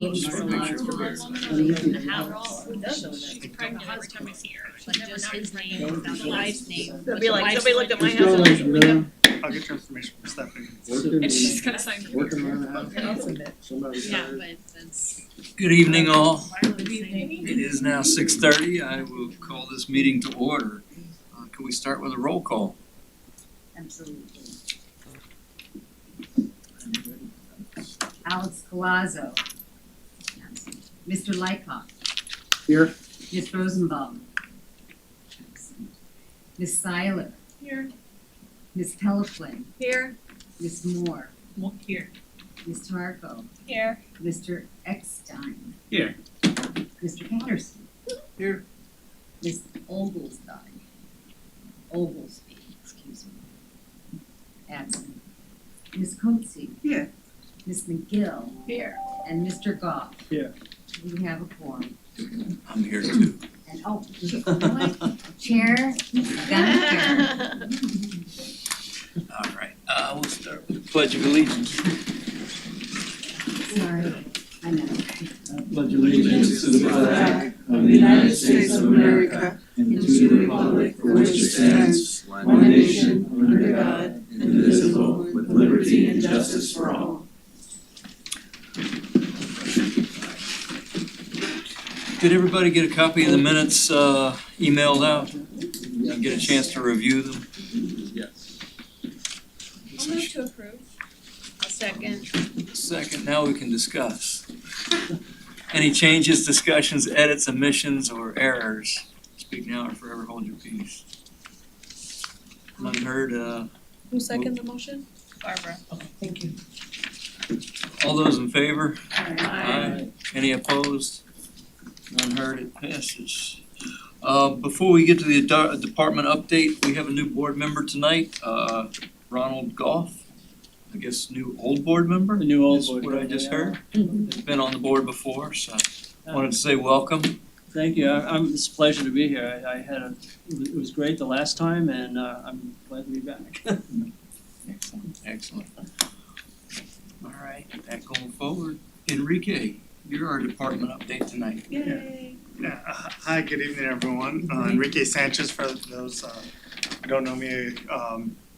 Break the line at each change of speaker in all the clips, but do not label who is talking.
Maybe
Just
for
make
a
sure
lot
we're
of
good.
the house.
She's pregnant every time I see her. Like just his name,
Thank
without
you.
the wife's name.
They'll be like,
Wife's
somebody looked at my
name.
house.
Just
and-
go
I'll get your information from Stephanie.
And she's gonna sign for
Working
me.
around the house. Somebody
Yeah,
tired.
but that's.
Good evening, all.
Good evening.
It is now 6:30. I will call this meeting to order. Can we start with a roll call?
Absolutely. Alex Collazo. Absent. Mr. Lykoff.
Here.
Ms. Rosenbaum. Absent. Ms. Seiler.
Here.
Ms. Pelaflin.
Here.
Ms. Moore.
Here.
Ms. Tarko.
Here.
Mr. Eckstein.
Here.
Mr. Patterson.
Here.
Ms. Oglesby. Oglesby, excuse me. Absent. Ms. Coetzee.
Here.
Ms. McGill.
Here.
And Mr. Goff.
Here.
We have a quorum.
I'm here too.
And you know what? Chair Gunter.
All right, we'll start with the Pledge of Allegiance.
Sorry, I know.
Pledge allegiance to the flag of the United States of America and to the republic for which it stands, one nation, under God, indivisible, with liberty and justice for all.
Did everybody get a copy of the minutes emailed out? And get a chance to review them?
Yes.
I'll move to approve. A second.
Second, now we can discuss. Any changes, discussions, edits, omissions, or errors? Speak now or forever hold your peace. None heard,
Who seconded the motion? Barbara.
Thank you.
all those in favor?
Aye.
Any opposed? None heard, it passes. Before we get to the department update, we have a new board member tonight, Ronald Goff. I guess new old board member?
The new old
is
board
what I
member,
just
yeah.
heard. He's been on the board before, so wanted to say welcome.
Thank you. It's a pleasure to be here. I had it was great the last time, and I'm glad to be back.
Excellent, excellent. All right, that going forward. Enrique, you're our department update tonight.
Yay.
Yeah, hi, good evening, everyone. Enrique Sanchez, for those who don't know me,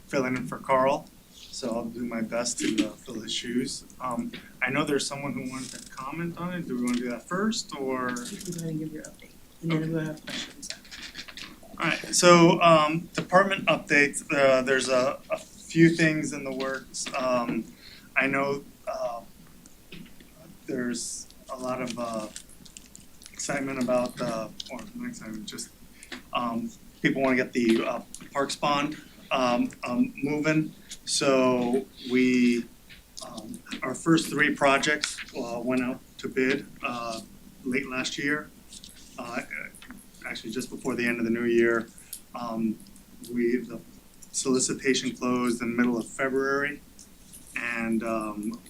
filling in for Carl. So I'll do my best to fill his shoes. I know there's someone who wanted to comment on it. Do we want to do that first, or?
You can go ahead and give your update, and then we'll have questions.
Alright, so department updates, there's a few things in the works. I know there's a lot of excitement about, or not excitement, just people wanna get the Parks Bond moving. So we, our first three projects went out to bid late last year. Actually just before the end of the new year. The solicitation closed in the middle of February, and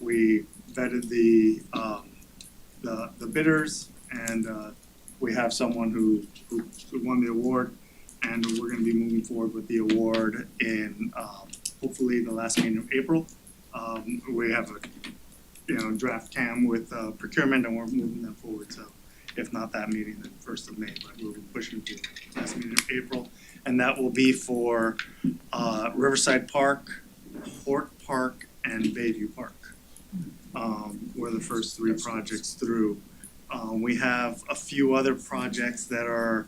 we vetted the bidders, and we have someone who won the award, and we're gonna be moving forward with the award in hopefully the last meeting of April. We have a draft CAM with procurement, and we're moving that forward, so if not that meeting, then 1st of May, but we'll be pushing to last meeting of April. And that will be for Riverside Park, Port Park, and Bayview Park. Were the first three projects through. We have a few other projects that are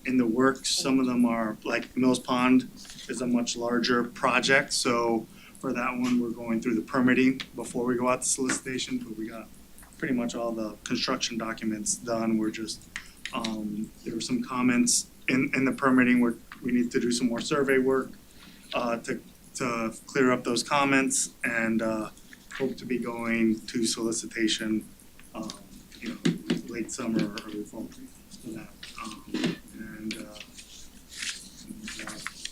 in the works. Some of them are, like Mills Pond is a much larger project, so for that one, we're going through the permitting before we go out to solicitation, but we got pretty much all the construction documents done. We're just, there were some comments in the permitting where we need to do some more survey work to clear up those comments, and hope to be going to solicitation, late summer or early fall for that.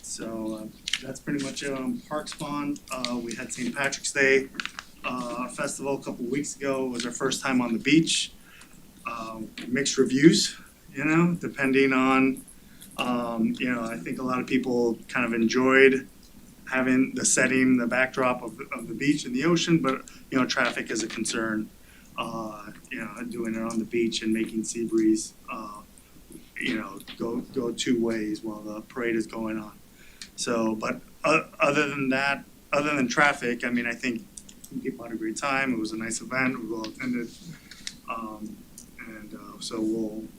So that's pretty much it on Parks Bond. We had St. Patrick's Day festival a couple weeks ago. It was our first time on the beach. Mixed reviews, depending on, I think a lot of people kind of enjoyed having the setting, the backdrop of the beach and the ocean, but, traffic is a concern. doing it on the beach and making sea breeze, go two ways while the parade is going on. So, but other than that, other than traffic, I mean, I think people had a great time. It was a nice event. We were well attended, so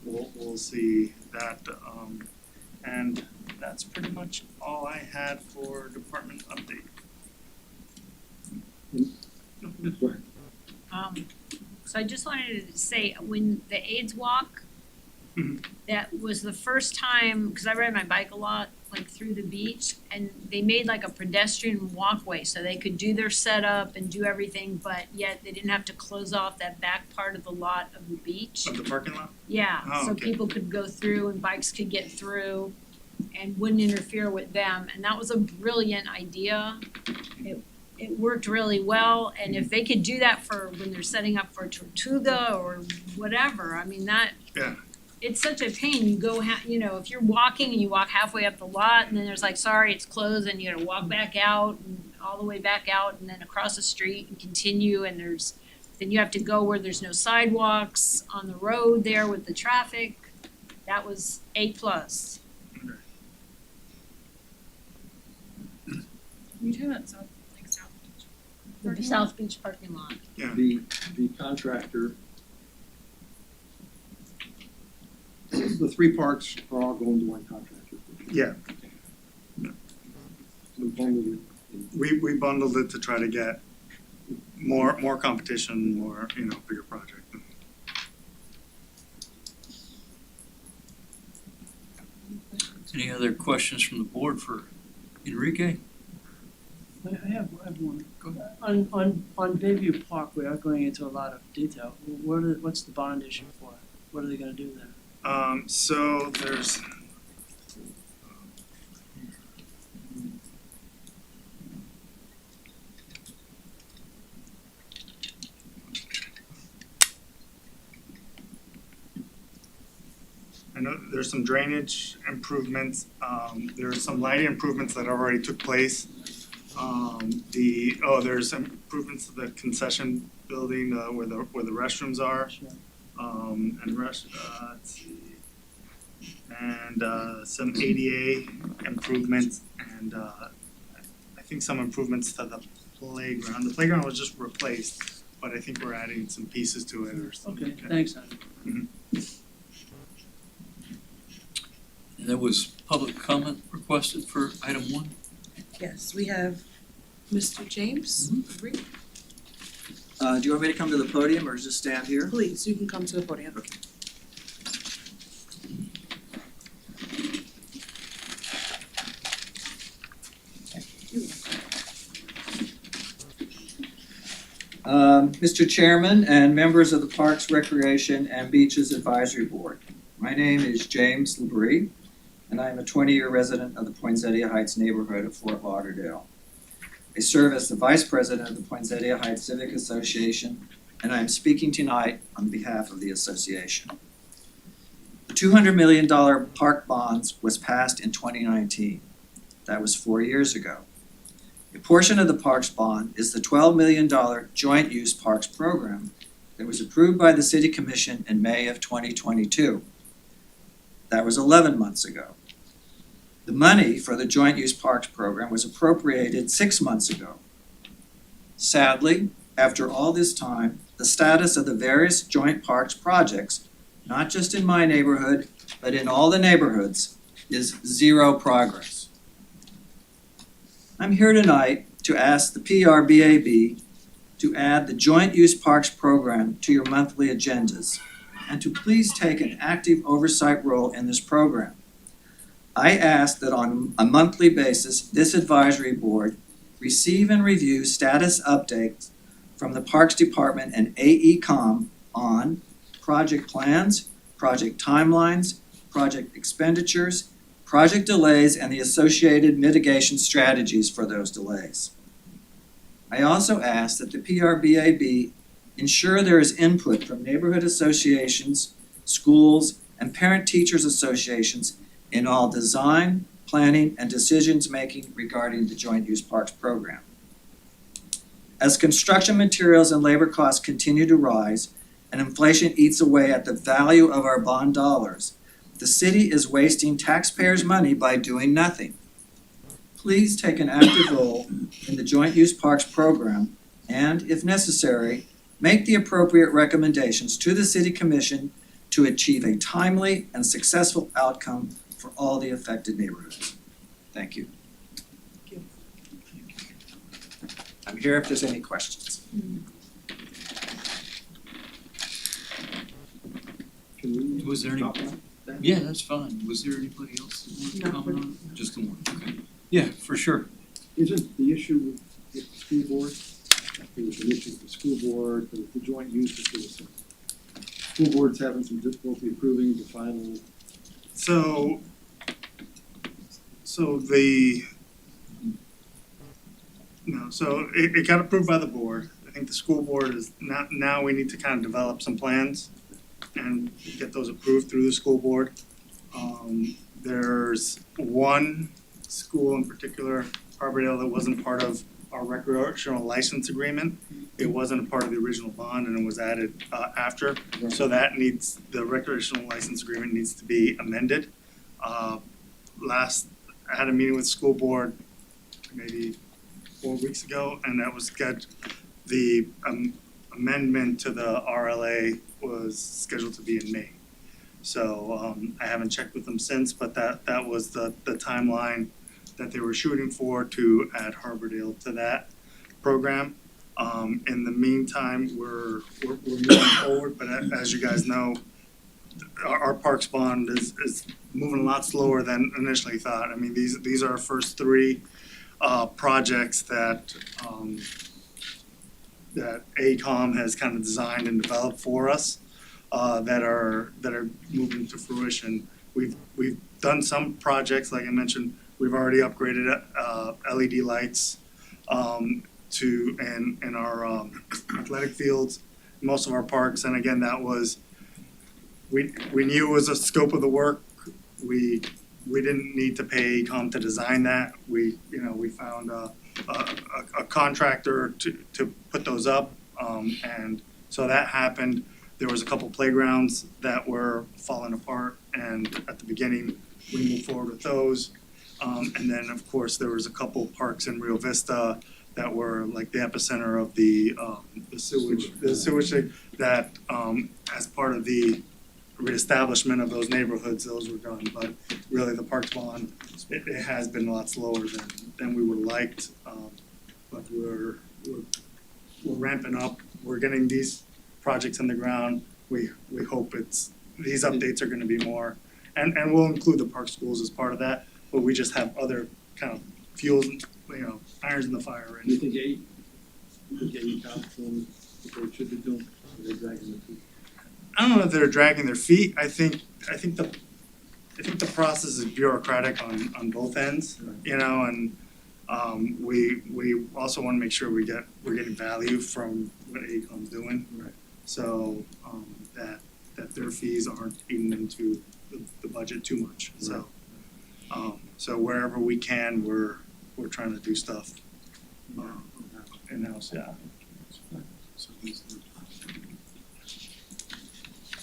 we'll see that. And that's pretty much all I had for department update.
So I just wanted to say, when the AIDS walk,
Mhm.
that was the first time, cause I ride my bike a lot, like through the beach, and they made like a pedestrian walkway, so they could do their setup and do everything, but yet they didn't have to close off that back part of the lot of the beach.
Of the parking lot?
Yeah,
Oh,
so
okay.
people could go through and bikes could get through and wouldn't interfere with them, and that was a brilliant idea. It worked really well, and if they could do that for when they're setting up for Tortuga or whatever, I mean, that.
Yeah.
It's such a pain, you go if you're walking and you walk halfway up the lot and then there's like, sorry, it's closed, and you gotta walk back out and all the way back out and then across the street and continue, and then you have to go where there's no sidewalks on the road there with the traffic. That was A+.
You talking about South Beach?
The South Beach parking lot.
The contractor, the three parks are all going to one contractor.
Yeah,
We bundled it in.
we bundled it to try to get more competition, more, bigger project.
Any other questions from the board for Enrique?
I have one.
Go ahead.
On Bayview Park, without going into a lot of detail, what's the bond issue for? What are they gonna do there?
So there's. I know there's some drainage improvements, there's some lighting improvements that already took place. There's some improvements to the concession building, where the restrooms are.
Sure.
Let's see. And some ADA improvements, and I think some improvements to the playground. The playground was just replaced, but I think we're adding some pieces to it or something.
Okay, thanks, Andy.
And there was public comment requested for item 1.
Yes, we have Mr. James. Agree?
Do you want me to come to the podium or just stand here?
Please, you can come to the podium.
Okay. Mr. Chairman and members of the Parks, Recreation, and Beaches Advisory Board, my name is James Labrie, and I am a 20-year resident of the Poinsettia Heights neighborhood of Fort Lauderdale. I serve as the Vice President of the Poinsettia Heights Civic Association, and I am speaking tonight on behalf of the association. The $200 million park bonds was passed in 2019. That was 4 years ago. A portion of the parks bond is the $12 million Joint Use Parks program that was approved by the City Commission in May of 2022. That was 11 months ago. The money for the Joint Use Parks program was appropriated 6 months ago. Sadly, after all this time, the status of the various joint parks projects, not just in my neighborhood, but in all the neighborhoods, is zero progress. I'm here tonight to ask the PRBAB to add the Joint Use Parks program to your monthly agendas and to please take an active oversight role in this program. I ask that on a monthly basis, this advisory board receive and review status updates from the Parks Department and AECom on project plans, project timelines, project expenditures, project delays, and the associated mitigation strategies for those delays. I also ask that the PRBAB ensure there is input from neighborhood associations, schools, and parent-teachers associations in all design, planning, and decisions-making regarding the Joint Use Parks program. As construction materials and labor costs continue to rise and inflation eats away at the value of our bond dollars, the city is wasting taxpayers' money by doing nothing. Please take an active role in the Joint Use Parks program and, if necessary, make the appropriate recommendations to the City Commission to achieve a timely and successful outcome for all the affected neighborhoods. Thank you. I'm here if there's any questions.
Was there any? Yeah, that's fine. Was there anybody else that wanted to comment on it? Just the one, okay. Yeah, for sure.
Isn't the issue with the school board? There was an issue with the school board, but the joint use was school board's having some difficulty approving the final.
So it got approved by the board. I think the school board is now we need to kind of develop some plans and get those approved through the school board. There's one school in particular, Harbordale, that wasn't part of our recreational license agreement. It wasn't a part of the original bond and it was added after. So that needs, the recreational license agreement needs to be amended. I had a meeting with the school board maybe 4 weeks ago, and that was the amendment to the RLA was scheduled to be in May. So I haven't checked with them since, but that was the timeline that they were shooting for to add Harbordale to that program. In the meantime, we're moving forward, but as you guys know, our parks bond is moving a lot slower than initially thought. I mean, these are our first three projects that AECOM has kind of designed and developed for us that are moving to fruition. We've done some projects, like I mentioned. We've already upgraded LED lights in our athletic fields, most of our parks, and again, that was we knew it was a scope of the work. We didn't need to pay AECOM to design that. We found a contractor to put those up, and so that happened. There was a couple playgrounds that were falling apart, and at the beginning we moved forward with those. And then of course there was a couple parks in Rio Vista that were like the epicenter of the sewage thing that as part of the reestablishment of those neighborhoods, those were done. But really the parks bond, it has been a lot slower than we would have liked. But we're ramping up. We're getting these projects in the ground. We hope these updates are gonna be more, and we'll include the park schools as part of that, but we just have other kind of fuels, irons in the fire right
Do
now.
you think AECOM doing what they should be doing? They're dragging their feet.
I don't know if they're dragging their feet. I think the process is bureaucratic on both ends, and we also want to make sure we're getting value from what AECOM's doing.
Right.
So that their fees aren't eating into the budget too much.
Right.
So wherever we can, we're trying to do stuff in-house, yeah.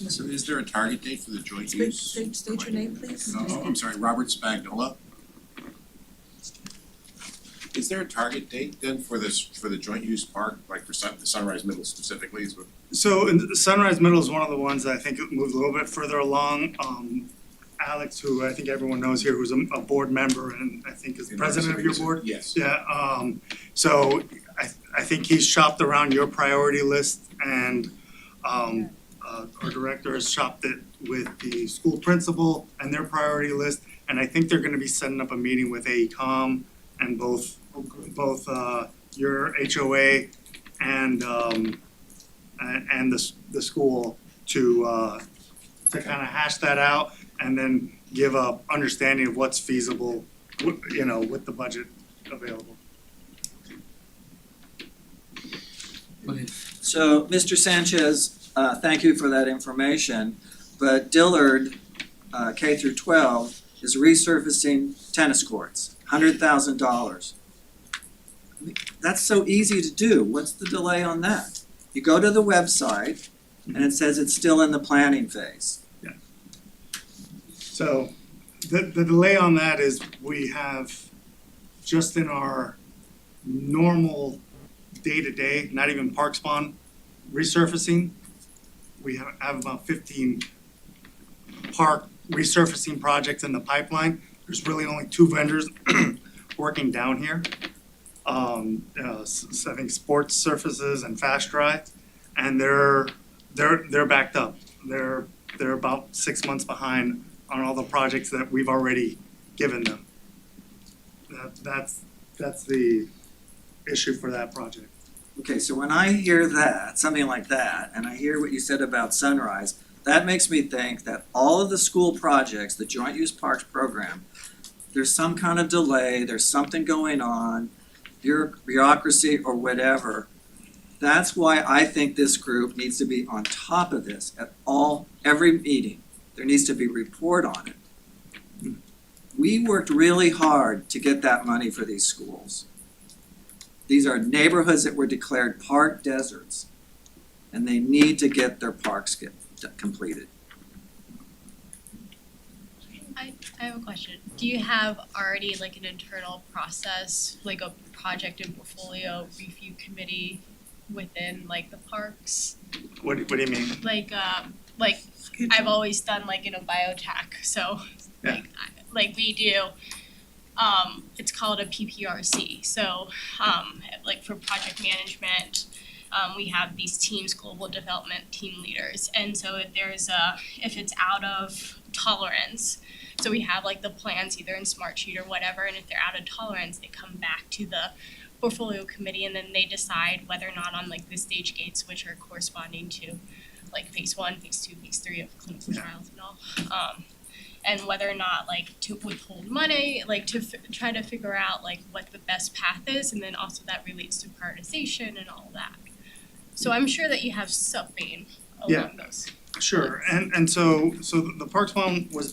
So is there a target date for the joint use?
State your name, please.
Oh, I'm sorry, Robert Spagnola. Is there a target date then for the joint use park, like for the Sunrise Middle specifically?
So Sunrise Middle is one of the ones that I think moved a little bit further along. Alex, who I think everyone knows here, who's a board member and I think is president of your board.
Yes.
Yeah, so I think he's shopped around your priority list, and our director has shopped it with the school principal and their priority list, and I think they're gonna be setting up a meeting with AECOM and both your HOA and the school to kind of hash that out and then give a understanding of what's feasible, with the budget available.
So, Mr. Sanchez, thank you for that information, but Dillard, K through 12, is resurfacing tennis courts, $100,000. that's so easy to do. What's the delay on that? You go to the website and it says it's still in the planning phase.
So the delay on that is we have just in our normal day-to-day, not even park spawn resurfacing, we have about 15 park resurfacing projects in the pipeline. There's really only 2 vendors working down here. I think Sports Surfaces and Fast Dry, and they're backed up. They're about 6 months behind on all the projects that we've already given them. That's the issue for that project.
Okay, so when I hear that, something like that, and I hear what you said about Sunrise, that makes me think that all of the school projects, the Joint Use Parks program, there's some kind of delay, there's something going on, bureaucracy or whatever. That's why I think this group needs to be on top of this at every meeting. There needs to be a report on it. We worked really hard to get that money for these schools. These are neighborhoods that were declared park deserts, and they need to get their parks completed.
I have a question. Do you have already like an internal process, like a project and portfolio review committee within like the parks?
What do you mean?
Like I've always done like in a biotech, so
Yeah.
like we do. It's called a PPRC. So like for project management, we have these teams, global development team leaders, and so if it's out of tolerance, so we have like the plans either in Smartsheet or whatever, and if they're out of tolerance, they come back to the portfolio committee, and then they decide whether or not on like the stage gates, which are corresponding to like phase 1, phase 2, phase 3 of clinical trials and all, and whether or not like to withhold money, like to try to figure out like what the best path is, and then also that relates to prioritization and all that. So I'm sure that you have something along those.
Sure, and so the Parks Plan was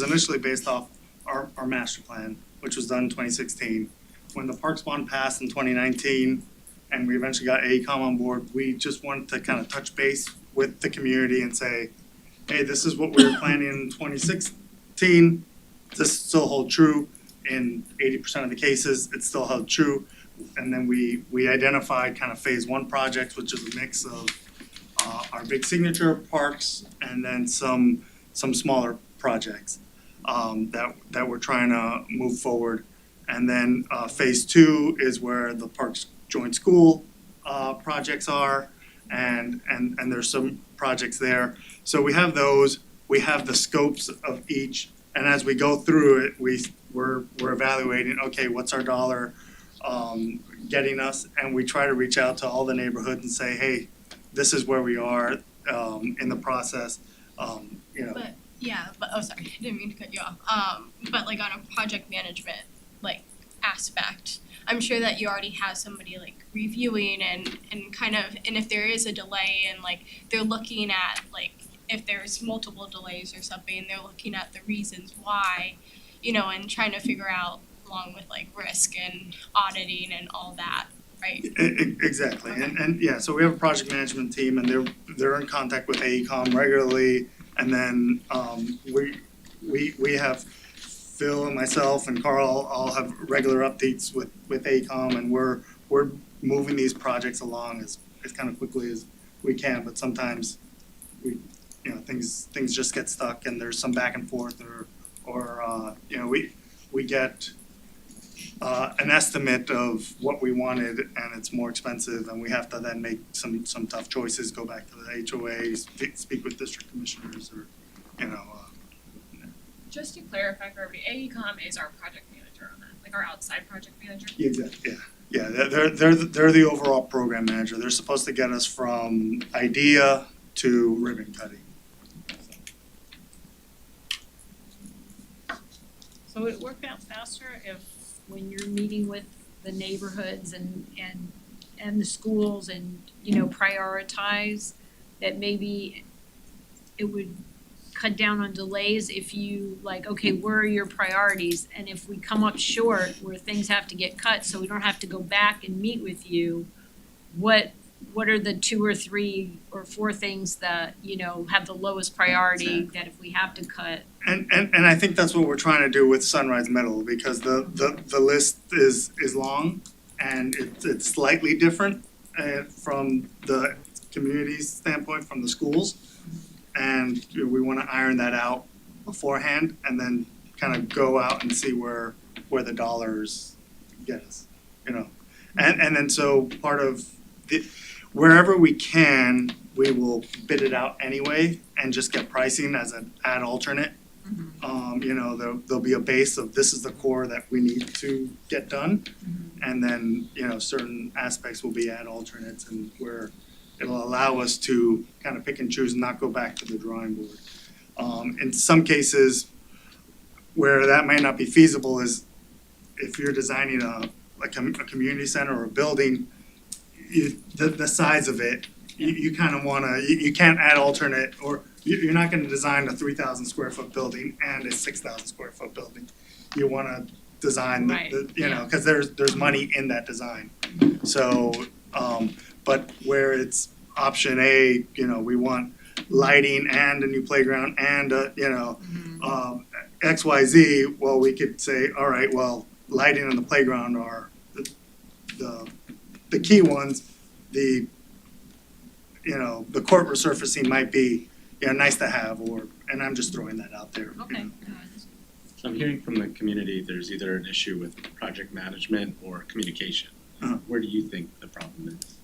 initially based off our master plan, which was done in 2016. When the Parks Plan passed in 2019, and we eventually got AECOM on board, we just wanted to kind of touch base with the community and say, hey, this is what we were planning in 2016. Does this still hold true? In 80% of the cases, it still held true. And then we identified kind of phase 1 projects, which is a mix of our big signature parks and then some smaller projects that we're trying to move forward. And then phase 2 is where the Parks Joint School projects are, and there's some projects there. So we have those, we have the scopes of each, and as we go through it, we're evaluating, okay, what's our dollar getting us, and we try to reach out to all the neighborhoods and say, hey, this is where we are in the process, you know.
But oh sorry, I didn't mean to cut you off. But like on a project management like aspect, I'm sure that you already have somebody like reviewing and kind of, and if there is a delay and like they're looking at like if there's multiple delays or something, they're looking at the reasons why, you know, and trying to figure out along with like risk and auditing and all that, right?
Exactly,
Okay.
and yeah, so we have a project management team, and they're in contact with AECOM regularly, and then we have Phil and myself and Carl all have regular updates with AECOM, and we're moving these projects along as kind of quickly as we can, but sometimes things just get stuck and there's some back and forth or we get an estimate of what we wanted and it's more expensive, and we have to then make some tough choices, go back to the HOA, speak with district commissioners, or
Just to clarify for everybody, AECOM is our project manager on that, like our outside project manager.
Exactly. Yeah. They're the overall program manager. They're supposed to get us from idea to ribbon cutting.
So would it work out faster if when you're meeting with the neighborhoods and the schools and, prioritize that maybe it would cut down on delays if you like, okay, where are your priorities? And if we come up short where things have to get cut, so we don't have to go back and meet with you, what are the 2 or 3 or 4 things that, you know, have the lowest priority that if we have to cut?
And I think that's what we're trying to do with Sunrise Middle, because the list is long and it's slightly different from the community's standpoint, from the schools. And we wanna iron that out beforehand and then kind of go out and see where the dollars get us, you know? And then so part of wherever we can, we will bid it out anyway and just get pricing as an ad alternate. You know, there'll be a base of this is the core that we need to get done. And then, you know, certain aspects will be ad alternates, and where it'll allow us to kind of pick and choose and not go back to the drawing board. In some cases, where that might not be feasible is if you're designing a community center or a building, the size of it, you kind of wanna, you can't add alternate, or you're not gonna design a 3,000 square foot building and a 6,000 square foot building. You wanna design you know, cause there's money in that design. So, but where it's option A, you know, we want lighting and a new playground and XYZ, well, we could say, all right, well, lighting and the playground are the key ones. The court resurfacing might be, nice to have, and I'm just throwing that out there.
Okay.
So I'm hearing from the community, there's either an issue with project management or communication. Where do you think the problem is?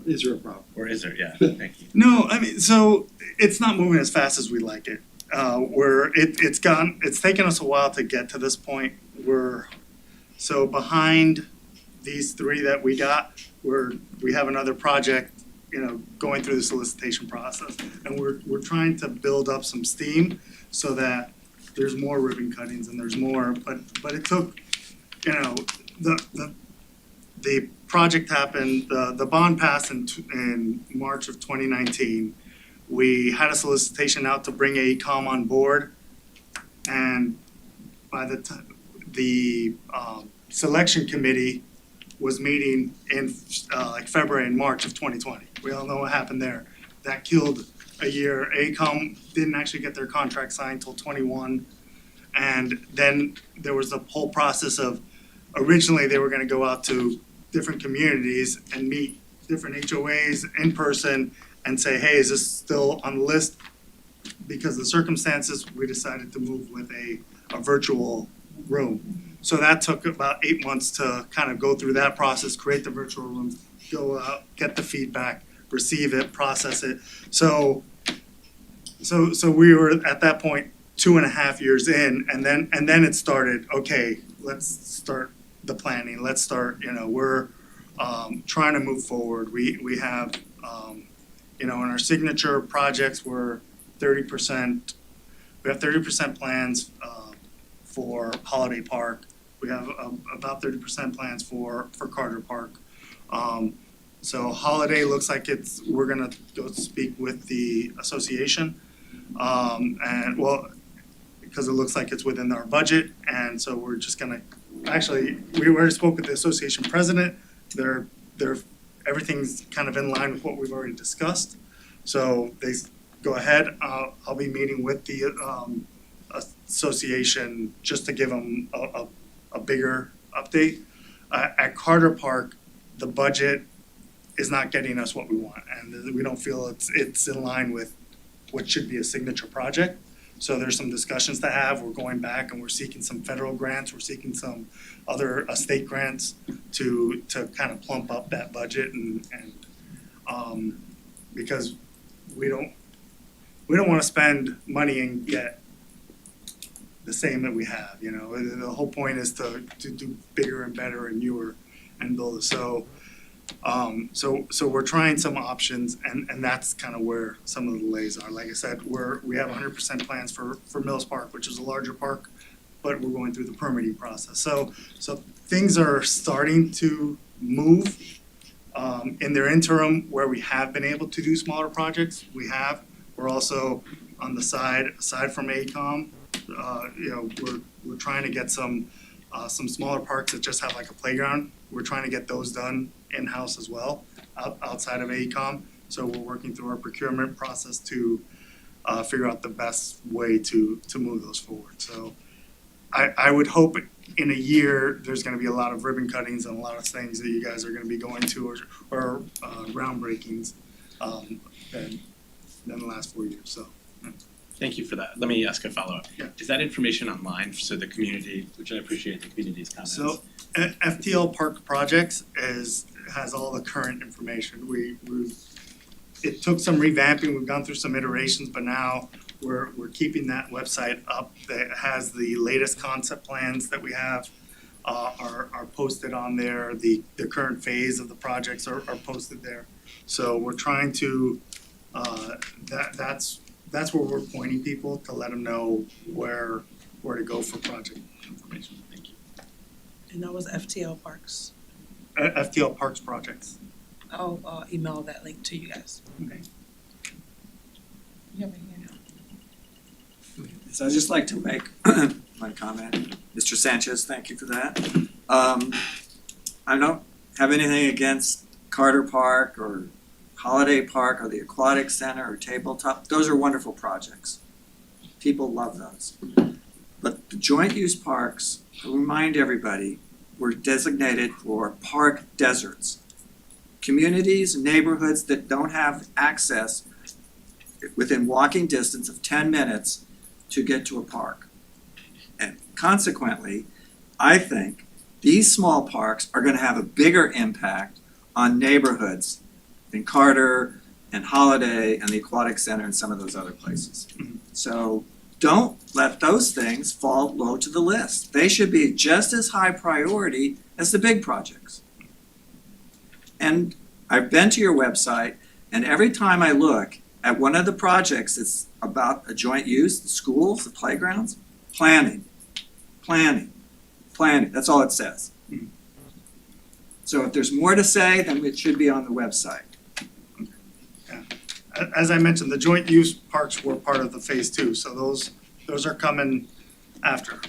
Is there a problem?
Or is there, yeah, thank you.
No, I mean, so it's not moving as fast as we like it. It's taken us a while to get to this point. We're so behind these 3 that we got, we have another project, going through the solicitation process, and we're trying to build up some steam so that there's more ribbon cuttings and there's more, but it took, the project happened, the bond passed in March of 2019. We had a solicitation out to bring AECom on board, and by the time the selection committee was meeting in February and March of 2020. We all know what happened there. That killed a year. AECom didn't actually get their contract signed till 21, and then there was a whole process of, originally they were gonna go out to different communities and meet different HOAs in person and say, hey, is this still on the list? Because of the circumstances, we decided to move with a virtual room. So that took about 8 months to kind of go through that process, create the virtual room, go out, get the feedback, receive it, process it. So we were at that point 2.5 years in, and then it started, okay, let's start the planning, let's start, we're trying to move forward. We have, in our signature projects, we're 30%, we have 30% plans for Holiday Park. We have about 30% plans for Carter Park. So Holiday looks like we're gonna go speak with the association. And well, because it looks like it's within our budget, and so we're just gonna, actually, we already spoke with the association president. They're everything's kind of in line with what we've already discussed. So they go ahead. I'll be meeting with the association just to give them a bigger update. At Carter Park, the budget is not getting us what we want, and we don't feel it's in line with what should be a signature project. So there's some discussions to have. We're going back and we're seeking some federal grants. We're seeking some other state grants to kind of plump up that budget and because we don't want to spend money and get the same that we have. The whole point is to do bigger and better and newer and build it. So we're trying some options, and that's kind of where some of the delays are. Like I said, we have 100% plans for Mills Park, which is a larger park, but we're going through the permitting process. So things are starting to move. In their interim, where we have been able to do smaller projects, we're also on the side, aside from AECom, we're trying to get some smaller parks that just have like a playground. We're trying to get those done in-house as well, outside of AECom. So we're working through our procurement process to figure out the best way to move those forward. So I would hope in a year, there's gonna be a lot of ribbon cuttings and a lot of things that you guys are gonna be going to or groundbreakings than the last 4 years, so.
Thank you for that. Let me ask a follow-up.
Yeah.
Is that information online so the community, which I appreciate the community's comments?
So FTL Park Projects has all the current information. It took some revamping, we've gone through some iterations, but now we're keeping that website up that has the latest concept plans that we have are posted on there. The current phase of the projects are posted there. So we're trying to that's where we're pointing people to let them know where to go for project information.
Thank you.
And that was FTL Parks.
FTL Parks Projects.
I'll email that link to you guys.
Okay.
You have a hand up.
So I'd just like to make my comment. Mr. Sanchez, thank you for that. I don't have anything against Carter Park or Holiday Park or the Aquatic Center or Tabletop. Those are wonderful projects. People love those. But the joint use parks, to remind everybody, were designated for park deserts. Communities, neighborhoods that don't have access within walking distance of 10 minutes to get to a park. And consequently, I think these small parks are going to have a bigger impact on neighborhoods than Carter and Holiday and the Aquatic Center and some of those other places. So don't let those things fall low to the list. They should be just as high priority as the big projects. And I've been to your website, and every time I look at one of the projects that's about a joint use, the schools, the playgrounds, planning. That's all it says. So if there's more to say, then it should be on the website.
As I mentioned, the joint use parks were part of the phase 2, so those are coming after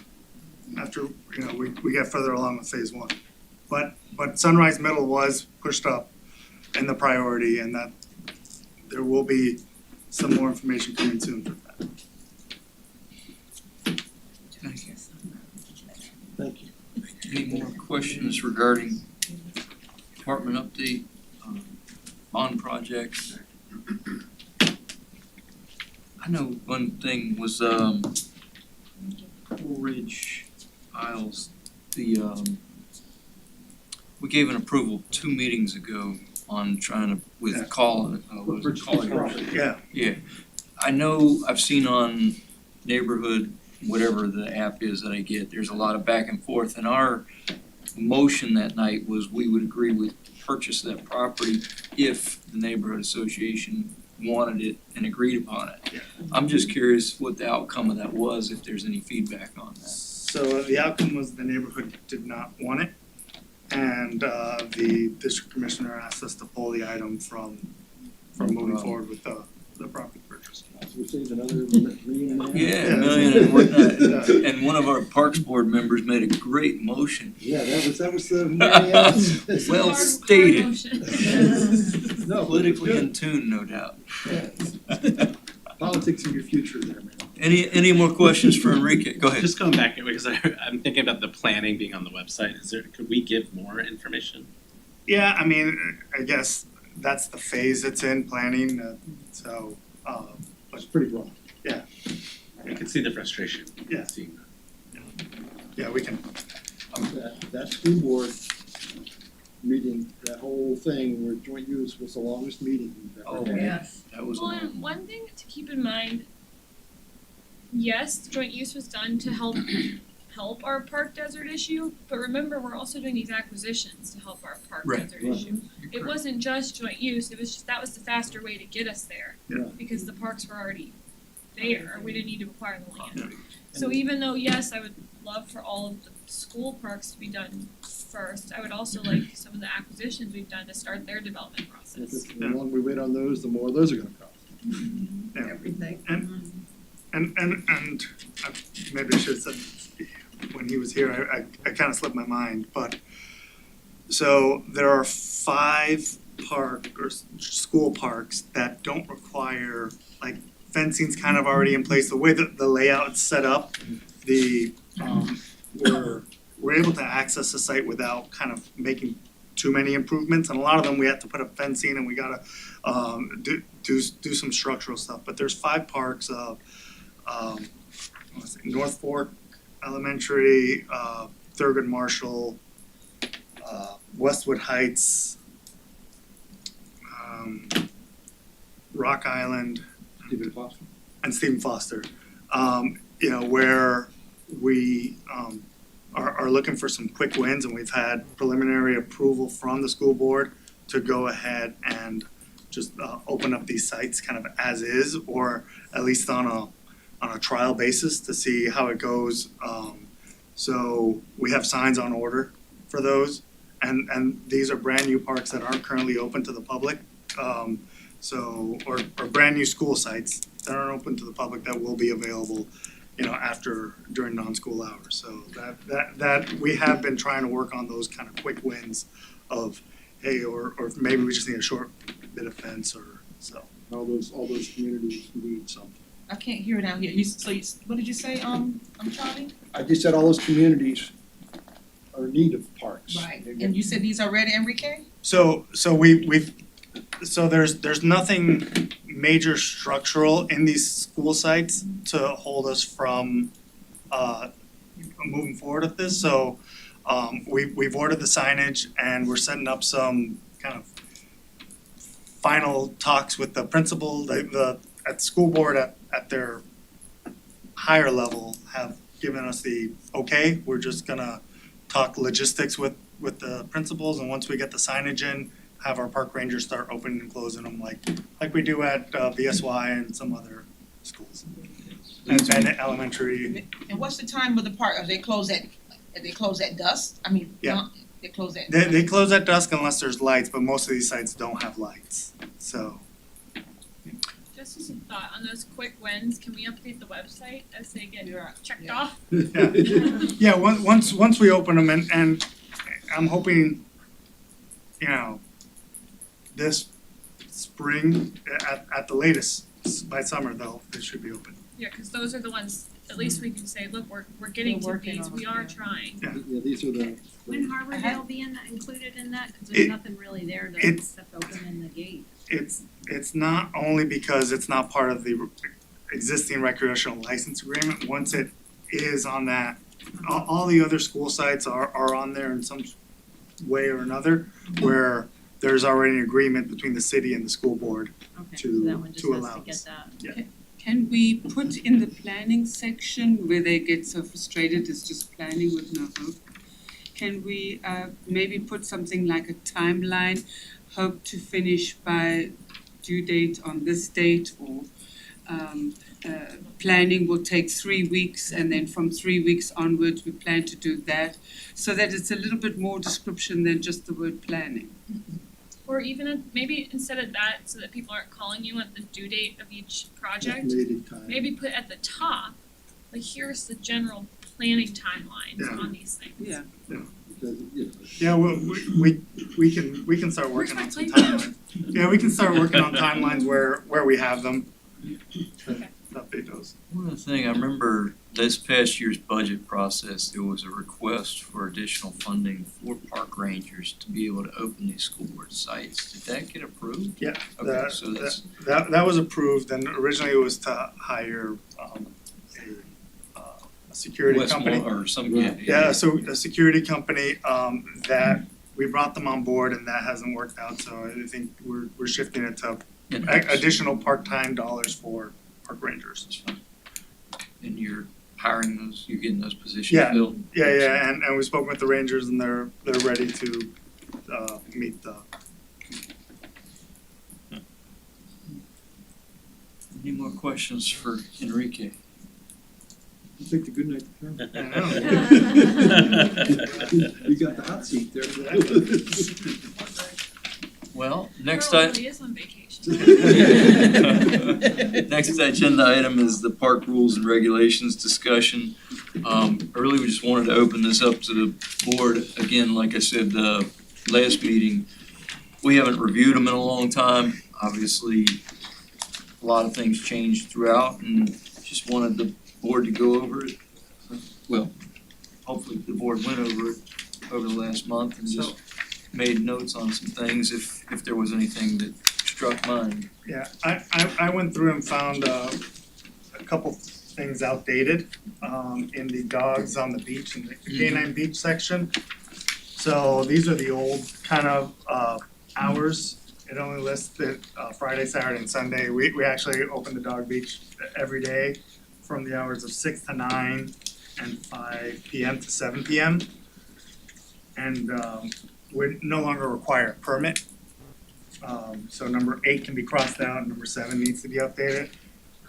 we get further along with phase 1. But Sunrise Middle was pushed up in the priority, and that there will be some more information coming soon for that.
Thank you. Any more questions regarding department update, bond projects? I know one thing was Coleridge Isles, we gave an approval 2 meetings ago on trying to, with Colin,
Yeah.
Yeah, I know, I've seen on Neighborhood, whatever the app is that I get, there's a lot of back and forth, and our motion that night was we would agree with purchase that property if the neighborhood association wanted it and agreed upon it.
Yeah.
I'm just curious what the outcome of that was, if there's any feedback on that.
So the outcome was the neighborhood did not want it, and the district commissioner asked us to pull the item from moving forward with the property purchase.
We saved another $1.5 million.
Yeah, a million and whatnot, and one of our Parks Board members made a great motion.
Yeah, that was the Marianne's.
Well stated.
No,
Politically in tune, no doubt.
Politics in your future there, man.
Any more questions for Enrique? Go ahead.
Just going back, because I'm thinking about the planning being on the website. Could we give more information?
Yeah, I mean, I guess that's the phase it's in, planning, so,
It's pretty broad.
I can see the frustration.
Yeah.
Seeing that.
yeah, we can,
That school board meeting, that whole thing where joint use was the longest meeting we've ever had.
Yes.
That was
Well, and one thing to keep in mind, yes, the joint use was done to help our park desert issue, but remember, we're also doing these acquisitions to help our park
Right.
desert issue. It wasn't just joint use, it was just, that was the faster way to get us there.
Yeah.
Because the parks were already there, we didn't need to acquire the land. So even though, yes, love for all of the school parks to be done first. I would also like some of the acquisitions we've done to start their development process.
The longer we wait on those, the more those are gonna cost.
Everything.
And maybe I should have said when he was here, I kind of slipped my mind, but so there are 5 school parks that don't require, like, fencing's kind of already in place. The way that the layout's set up, we're able to access the site without kind of making too many improvements, and a lot of them we have to put up fencing and we gotta do some structural stuff. But there's 5 parks of North Fork Elementary, Thurgood Marshall, Westwood Heights, Rock Island,
Stephen Foster.
and Stephen Foster. Where we are looking for some quick wins, and we've had preliminary approval from the school board to go ahead and just open up these sites kind of as is, or at least on a trial basis to see how it goes. So we have signs on order for those, and these are brand new parks that aren't currently open to the public. Or brand new school sites that aren't open to the public that will be available, during non-school hours. So that we have been trying to work on those kind of quick wins of, hey, or maybe we just need a short bit of fence or so.
All those communities need something.
I can't hear it out here. What did you say, Charlie?
I just said all those communities are in need of parks.
Right, and you said these are ready, Enrique?
So there's nothing major structural in these school sites to hold us from moving forward with this. So we've ordered the signage and we're setting up some kind of final talks with the principal. At the school board at their higher level have given us the okay. We're just gonna talk logistics with the principals, and once we get the signage in, have our park rangers start opening and closing them like we do at BSY and some other schools. And Bennett Elementary.
And what's the time of the park? Are they closed at dusk? I mean,
Yeah.
they close at.
They close at dusk unless there's lights, but most of these sites don't have lights, so.
Just as a thought, on those quick wins, can we update the website as they get checked
Yeah.
off?
Yeah, once we open them and I'm hoping, this spring at the latest, by summer they should be open.
Yeah, cause those are the ones, at least we can say, look, we're getting
We're
to
working
these,
on
we
it,
are
yeah.
trying.
Yeah, these are the.
When Harbordale be included in that? Cause there's nothing really there to step open in the gate.
It's not only because it's not part of the existing recreational license agreement. Once it is on that, all the other school sites are on there in some way or another, where there's already an agreement between the city and the school board
Okay,
to-
so that one just
to
has
allow
to get
us.
that.
Can we put in the planning section where they get so frustrated it's just planning with no hope? Can we maybe put something like a timeline, hope to finish by due date on this date, or planning will take 3 weeks and then from 3 weeks onwards we plan to do that, so that it's a little bit more description than just the word planning.
Or even maybe instead of that, so that people aren't calling you at the due date of each project,
Estimated time.
maybe put at the top, like here's the general planning timelines
Yeah.
on these things.
Yeah.
Because,
Yeah, we can start working on some timelines. Yeah, we can start working on timelines where we have them.
Okay.
Update those.
One other thing, I remember this past year's budget process, there was a request for additional funding for park rangers to be able to open these school board sites. Did that get approved?
Yeah,
Okay, so that's,
that was approved, and originally it was to hire a security company.
Westmore or some,
Yeah, so a security company that we brought them on board, and that hasn't worked out, so I think we're shifting it to additional part-time dollars for park rangers.
And you're hiring those, you're getting those positions
Yeah.
filled?
Yeah, and we spoke with the rangers, and they're ready to meet the.
Any more questions for Enrique?
You picked a good night to come.
I know.
You got the hot seat there.
Well, next
Girl
I.
really is on vacation.
Next agenda item is the park rules and regulations discussion. Really, we just wanted to open this up to the board. Again, like I said, last meeting, we haven't reviewed them in a long time. Obviously, a lot of things changed throughout and just wanted the board to go over it. Well, hopefully the board went over it over the last month and just made notes on some things if there was anything that struck mind.
Yeah, I went through and found a couple things outdated in the dogs on the beach, in the canine beach section. So these are the old kind of hours. It only lists it Friday, Saturday, and Sunday. We actually open the dog beach every day from the hours of 6 to 9 and 5 p.m. to 7 p.m. And we no longer require a permit. So number 8 can be crossed out and number 7 needs to be updated.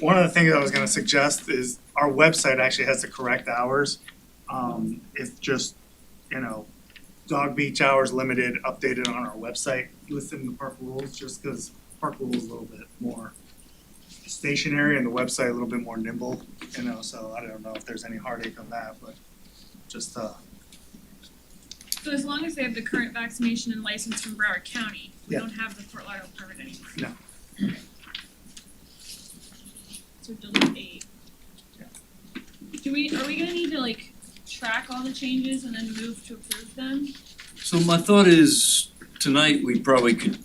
One of the things I was gonna suggest is our website actually has the correct hours. It's just, dog beach hours limited, updated on our website, listed in the park rules, just because park rules is a little bit more stationary and the website a little bit more nimble, so I don't know if there's any heartache on that, but just,
So as long as they have the current vaccination and license from Broward County, we
Yeah.
don't have the Fort Lauderdale permit anymore.
No.
Okay. So delete 8.
Yeah.
Are we gonna need to like track all the changes and then move to approve them?
So my thought is, tonight we probably could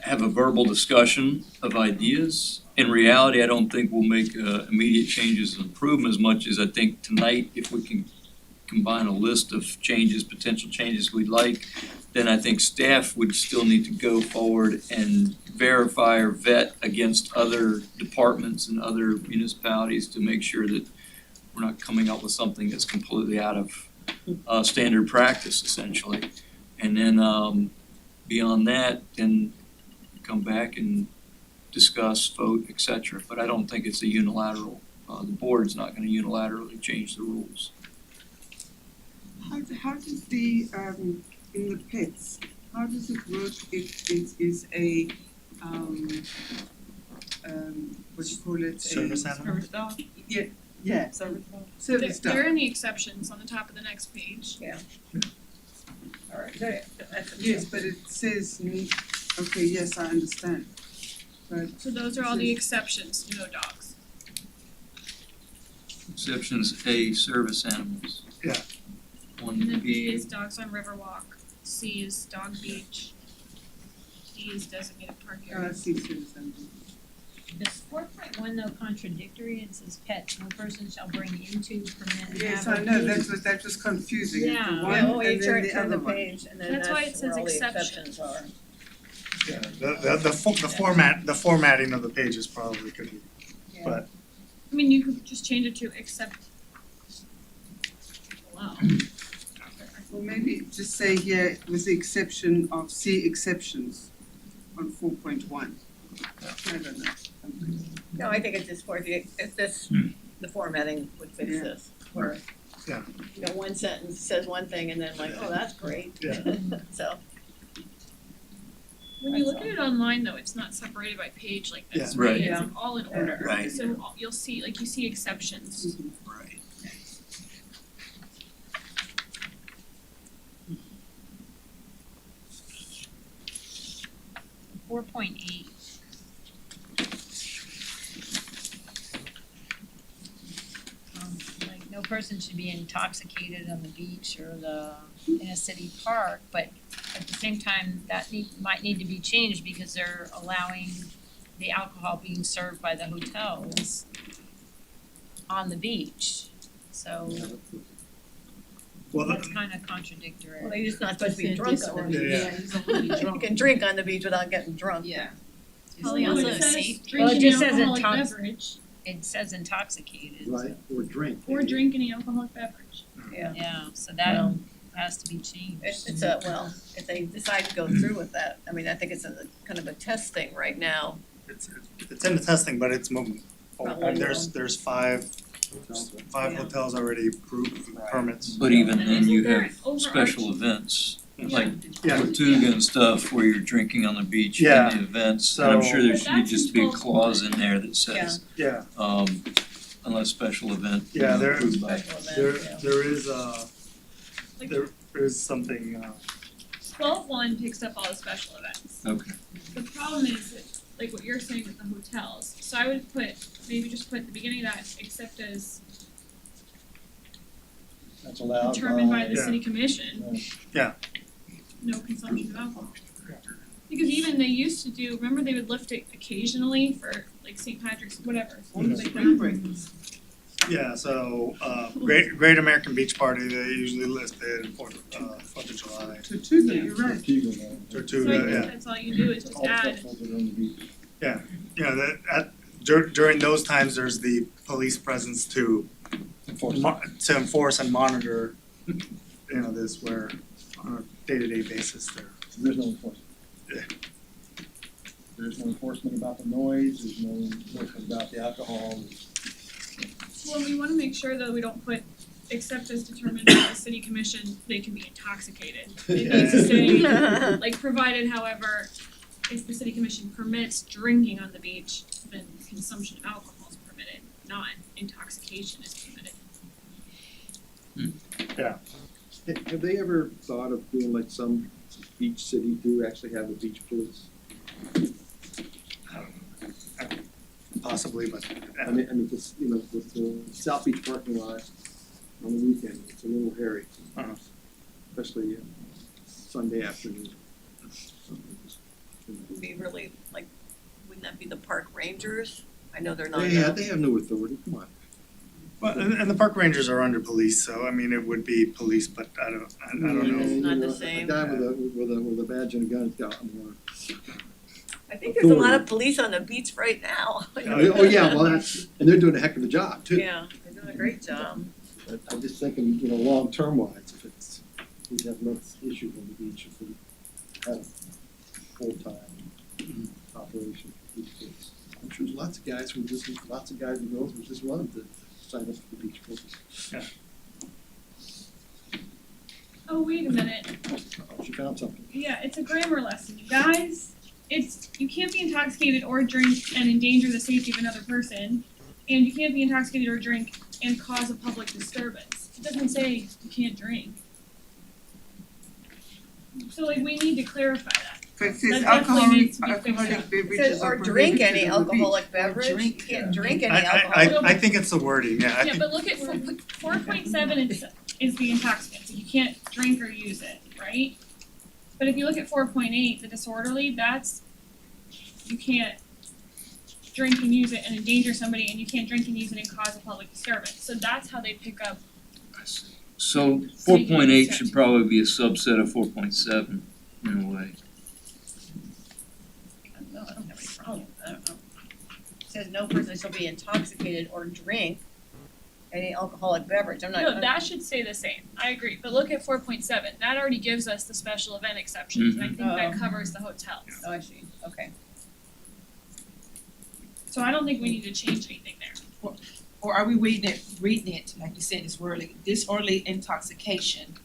have a verbal discussion of ideas. In reality, I don't think we'll make immediate changes and improvement as much as I think tonight, if we can combine a list of changes, potential changes we'd like, then I think staff would still need to go forward and verify or vet against other departments and other municipalities to make sure that we're not coming up with something that's completely out of standard practice, essentially. And then beyond that, then come back and discuss, vote, et cetera. But I don't think it's a unilateral, the board's not gonna unilaterally change the rules.
How does the, in the pets, how does it work if it is a, what do you call it?
Service animal?
Service dog?
Yeah, service dog.
They're in the exceptions on the top of the next page.
Alright,
Yes, but it says, okay, yes, I understand. But
So those are all the exceptions to no dogs.
Exceptions A, service animals.
Yeah.
One
And then
B.
B is dogs on Riverwalk, C is dog beach, D is designated park
I
area.
see service animal.
Is 4.1 though contradictory? It says pets, no person shall bring into, permit, and
Yes,
have
I
or
know,
use.
that was confusing, it's
Yeah.
the one
Yeah,
and then the other one.
page and then
That's why it
that's
says
where all the
exceptions.
exceptions are.
Yeah, the formatting of the page is probably could be, but
I mean, you could just change it to accept. Wow.
Or maybe just say here, with the exception of, see exceptions on 4.1. I don't know.
No, I think it's just for if this, the formatting would fix
Yeah.
this, where
Yeah.
one sentence says one thing and then like, oh, that's great.
Yeah.
So,
When you look at it online though, it's not separated by page like this,
Yeah.
right?
Right.
It's all in order.
Right.
So you'll see, like you see exceptions.
Right.
4.8. Like no person should be intoxicated on the beach or in a city park, but at the same time, that might need to be changed because they're allowing the alcohol being served by the hotels on the beach, so
well,
that's kind of contradictory.
well, you're just not supposed to be drunk on the beach.
Yeah.
he's already
You
drunk.
can drink on the beach without getting drunk.
Yeah.
Probably
also
also says
safety.
drink
Well, it
any
just says
alcoholic
intox-
beverage
It says intoxicated.
Right, or drink.
or drink any alcoholic beverage.
Yeah.
Yeah, so that
Well,
has to be changed.
It's a, well, if they decide to go through with that, I mean, I think it's a kind of a test thing right now.
it's in the testing, but it's moving And there's five
Yeah.
hotels already approved with permits.
But even then, you
Isn't there
have
an
special
overarching-
events, like
Yeah.
Tortuga and stuff, where you're drinking on the beach in
Yeah.
the events. And I'm
So-
sure there
But
should
that's
just be a
in
clause in there that says,
Yeah,
unless special event.
Yeah, there-
approved by-
there is
Like-
there is something
12-1 picks up all the special events.
Okay.
The problem is that, like what you're saying with the hotels, so I would maybe just put at the beginning of that, except as
That's allowed
determined by the
Yeah.
city commission.
Yeah.
No consumption of alcohol. Because even they used to do, remember they would lift it occasionally for like St. Patrick's, whatever. Like that.
Yeah, so Great American Beach Party, they usually list it for 4th of July.
Tortuga, you're right.
Tortuga,
So I
Tortuga,
think
yeah.
that's all you do is just add,
festivals are on the beach.
Yeah, during those times, there's the police presence to enforce and monitor, this where on a day-to-day basis there.
There's no enforcement.
Yeah.
There's no enforcement about the noise, there's no enforcement about the alcohol.
well, we wanna make sure that we don't put, except as determined by the city commission, they can be intoxicated. It needs to say, like, provided however, if the city commission permits drinking on the beach, then consumption of alcohol is permitted, not intoxication is permitted.
Have they ever thought of doing like some beach cities do actually have a beach police?
Possibly, but
I mean, just, with the South Beach parking lot on the weekend, it's a little hairy.
Uh-huh.
Especially Sunday afternoon.
Would be really, like, wouldn't that be the park rangers? I know they're not.
They have no authority, come on.
Well, and the park rangers are under police, so I mean, it would be police, but I don't know.
It's not the
A
same.
guy with a badge and a gun's got more.
I think there's a lot of police on the beach right now.
Oh, yeah, well, and they're doing a heck of a job too.
Yeah, they're doing a great job.
But I'm just thinking, long-term wise, if we'd have less issues on the beach if we had a full-time operation for beach police. I'm sure there's lots of guys and girls who just wanted to sign up for the beach police.
Oh, wait a minute,
She found something.
yeah, it's a grammar lesson, you guys. You can't be intoxicated or drink and endanger the safety of another person, and you can't be intoxicated or drink and cause a public disturbance. It doesn't say you can't drink. So like, we need to clarify that.
But it says
That definitely needs to be fixed
alcoholic
up.
It
beverages
says,
are
or drink
prohibited
any
on the beach.
alcoholic beverage, you can't drink any
I
alcoholic.
think it's the wording, yeah, I
Yeah,
think,
but look at 4.7 is the intoxicants, you can't drink or use it, right? But if you look at 4.8, the disorderly, you can't drink and use it and endanger somebody, and you can't drink and use it and cause a public disturbance. So that's how they pick up.
So 4.8 should probably be a subset of 4.7 in a way.
No, I don't have any problem with that, I don't know. It says no person shall be intoxicated or drink any alcoholic beverage, I'm not.
No, that should stay the same, I agree, but look at 4.7, that already gives us the special event exceptions, and I think that
Oh.
covers the hotels.
Oh, I see, okay.
So I don't think we need to change anything there.
Or are we reading it, like you said, disorderly intoxication,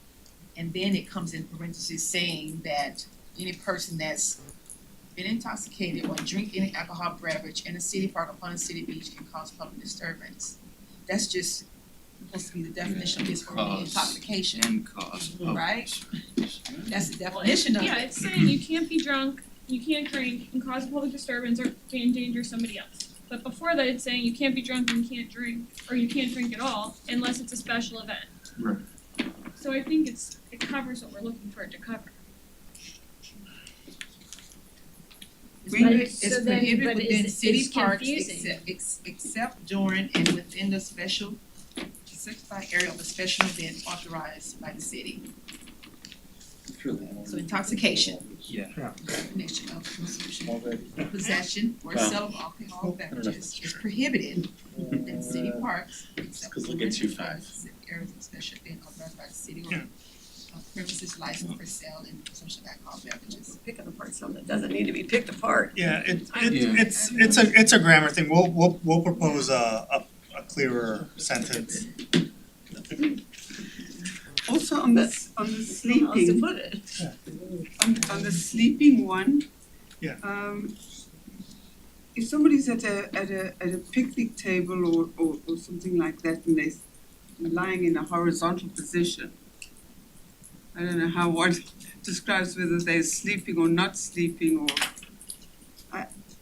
and then it comes in parentheses saying that any person that's been intoxicated or drink any alcohol beverage in a city park upon a city beach can cause public disturbance. That's just supposed to be the definition of disorderly
Cause
intoxication,
and cause of public
right?
disturbance.
That's the definition of it.
Yeah, it's saying you can't be drunk, you can't drink, and cause a public disturbance or endanger somebody else. But before that, it's saying you can't be drunk and you can't drink, or you can't drink at all unless it's a special event.
Right.
So I think it covers what we're looking for it to cover.
It's
So then-
prohibited
but
within
it's
city parks
confusing.
except during and within the specified area of a special event authorized by the city. So intoxication,
Yeah.
definition of consumption,
Already.
possession, or
Wow.
sale of alcohol beverages is prohibited within city parks except
Cause
during
look at
and
2.5.
within areas of special event authorized by the city or
Yeah.
premises licensed for sale and consumption of alcohol beverages.
Picking apart something that doesn't need to be picked apart.
Yeah, it's a grammar thing. We'll propose a clearer sentence.
Also on the sleeping,
put it.
on the sleeping one.
Yeah.
If somebody's at a picnic table or something like that and they're lying in a horizontal position, I don't know how one describes whether they're sleeping or not sleeping or.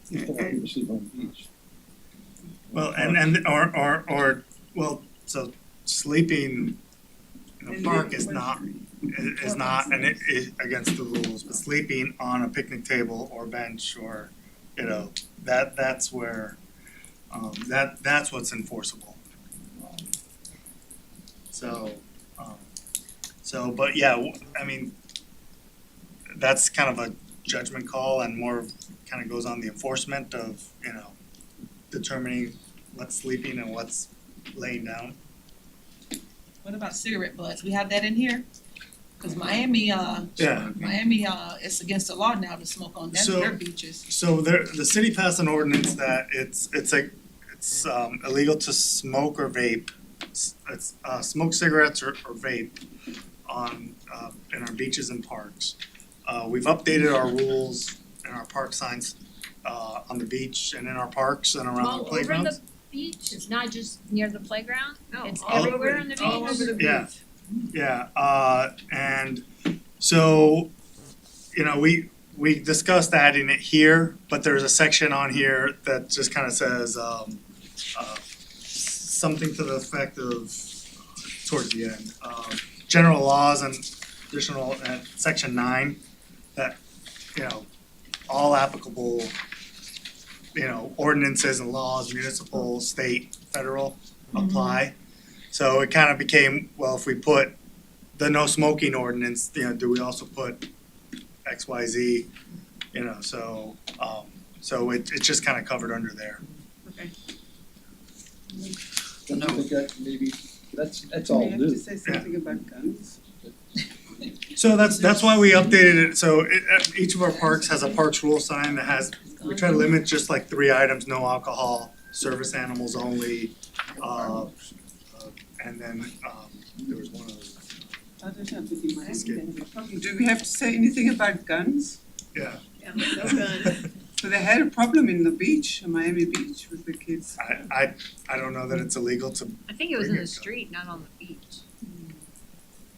People sleep on the beach.
Well, so sleeping in a park is not and it is against the rules, but sleeping on a picnic table or bench or, you know, that's where, that's what's enforceable. But yeah, I mean, that's kind of a judgment call and more kind of goes on the enforcement of, you know, determining what's sleeping and what's laying down.
What about cigarette butts? We have that in here? Cause Miami, it's against the law now to smoke on their beaches.
So the city passed an ordinance that it's illegal to smoke or vape, smoke cigarettes or vape on in our beaches and parks. We've updated our rules and our park signs on the beach and in our parks and around the playgrounds.
All over the beach, it's not just near the playground, it's
all
everywhere on the beach.
All over the beach.
And so, you know, we discussed adding it here, but there's a section on here that just kind of says something to the effect of, towards the end, general laws and additional, section 9, that, you know, all applicable, you know, ordinances and laws, municipal, state, federal, apply. So it kind of became, well, if we put the no smoking ordinance, you know, do we also put X, Y, Z, you know, so it's just kind of covered under there.
Okay.
Don't you think that maybe, that's
Do
all
we have
new.
to say something about guns?
So that's why we updated it, so each of our parks has a parks rule sign that has, we try to limit just like 3 items, no alcohol, service animals only, and then there was one other.
I don't know, but you might have been talking. Do we have to say anything about guns?
Yeah.
Yeah, no guns.
So they had a problem in the beach, Miami Beach, with the kids.
I don't know that it's illegal to,
I think it was in the street, not on the beach.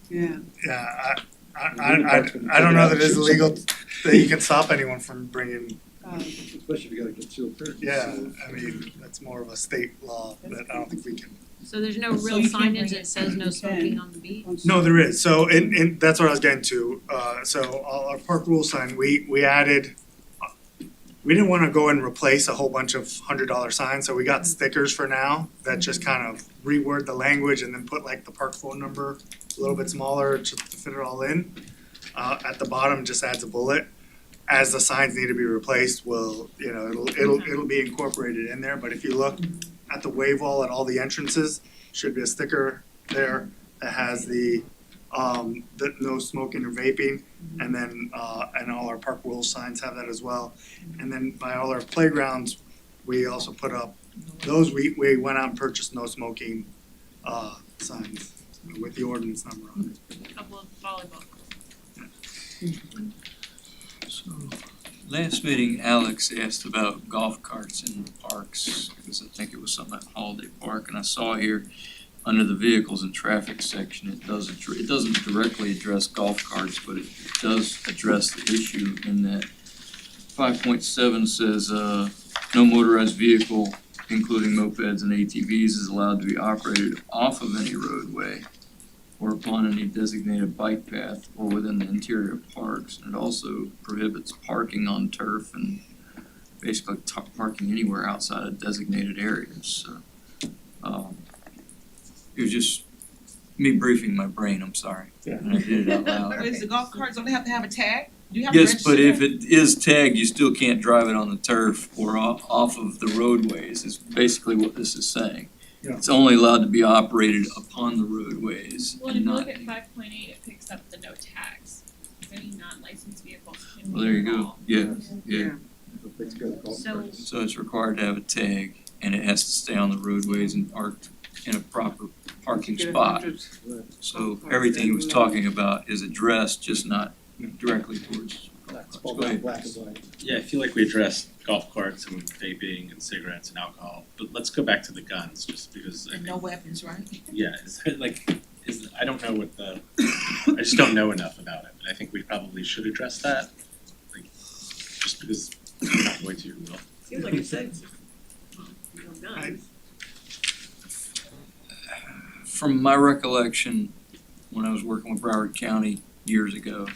Yeah.
yeah, I don't know that it's illegal that you can stop anyone from bringing,
Especially if you got a concealed carry.
yeah, I mean, that's more of a state law that I don't think we can.
So there's no real
you can't
signage
bring
that says no smoking on the beach?
No, there is, so in that's what I was getting to, so our park rule sign, we added, we didn't wanna go and replace a whole bunch of $100 signs, so we got stickers for now that just kind of reword the language and then put like the park phone number a little bit smaller to fit it all in. At the bottom just adds a bullet. As the signs need to be replaced, will, you know, it'll be incorporated in there, but if you look at the wave wall at all the entrances, should be a sticker there that has the no smoking or vaping, and then and all our park rules signs have that as well. And then by all our playgrounds, we also put up those, we went out and purchased no smoking signs with the ordinance number on it.
A couple of volleyball.
So, last meeting, Alex asked about golf carts in parks, because I think it was something at Holiday Park, and I saw here under the vehicles and traffic section, it doesn't directly address golf carts, but it does address the issue in that 5.7 says, no motorized vehicle, including mopeds and ATVs, is allowed to be operated off of any roadway or upon any designated bike path or within the interior parks. And it also prohibits parking on turf and basically parking anywhere outside of designated areas. So, it was just me briefing my brain, I'm sorry.
Yeah.
And I did it out loud.
Is the golf carts, don't they have to have a tag? Do you have to
Yes, but
register
if it is tagged, you still can't drive it on the turf or off of the roadways, is basically what this is saying. It's only allowed to be operated upon the roadways
Well, and if
and
you
not,
look at 5.8, it picks up the no tags. Any non-licensed vehicles can
well, there you
be
go,
involved.
yeah.
So,
So it's required to have a tag and it has to stay on the roadways and parked in a proper parking
Get a
spot.
hundred.
So everything he was talking about is addressed, just not directly towards golf carts. Go ahead.
Black and white.
Yeah, I feel like we addressed golf carts and vaping and cigarettes and alcohol, but let's go back to the guns, just because I
And
think,
no weapons, right?
yeah, I don't know what I just don't know enough about it, but I think we probably should address that. Like, just because we're not going to, we will.
Seems like it says, no guns.
From my recollection, when I was working with Broward County years ago,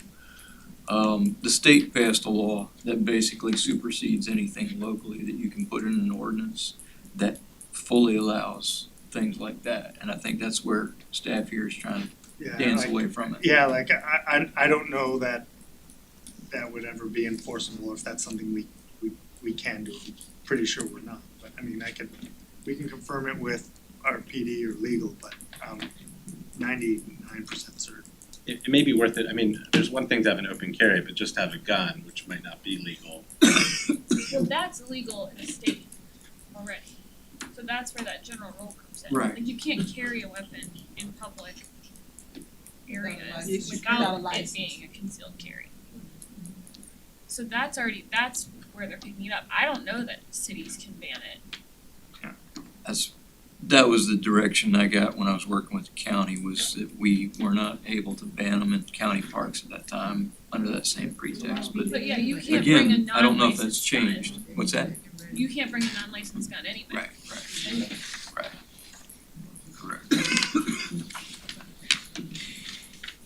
the state passed a law that basically supersedes anything locally that you can put in an ordinance that fully allows things like that. And I think that's where staff here is trying
Yeah,
to dance
like-
away from it.
Yeah, like I don't know that would ever be enforceable if that's something we can do. I'm pretty sure we're not, but I mean, we can confirm it with our PD or legal, but 99% certain.
It may be worth it, I mean, there's one thing to have an open carry, but just have a gun, which might not be legal.
Well, that's illegal in the state already. So that's where that general rule comes in.
Right.
Like you can't carry a weapon in public areas
license.
without
Without a
it
license.
being a concealed carry. So that's where they're picking it up. I don't know that cities can ban it.
That was the direction I got when I was working with the county, was that we were not able to ban them in county parks at that time under that same pretext, but
But yeah, you can't bring a
again, I don't know if that's
non-licensed gun.
changed. What's that?
You can't bring a non-licensed gun anyway.
Right. Correct.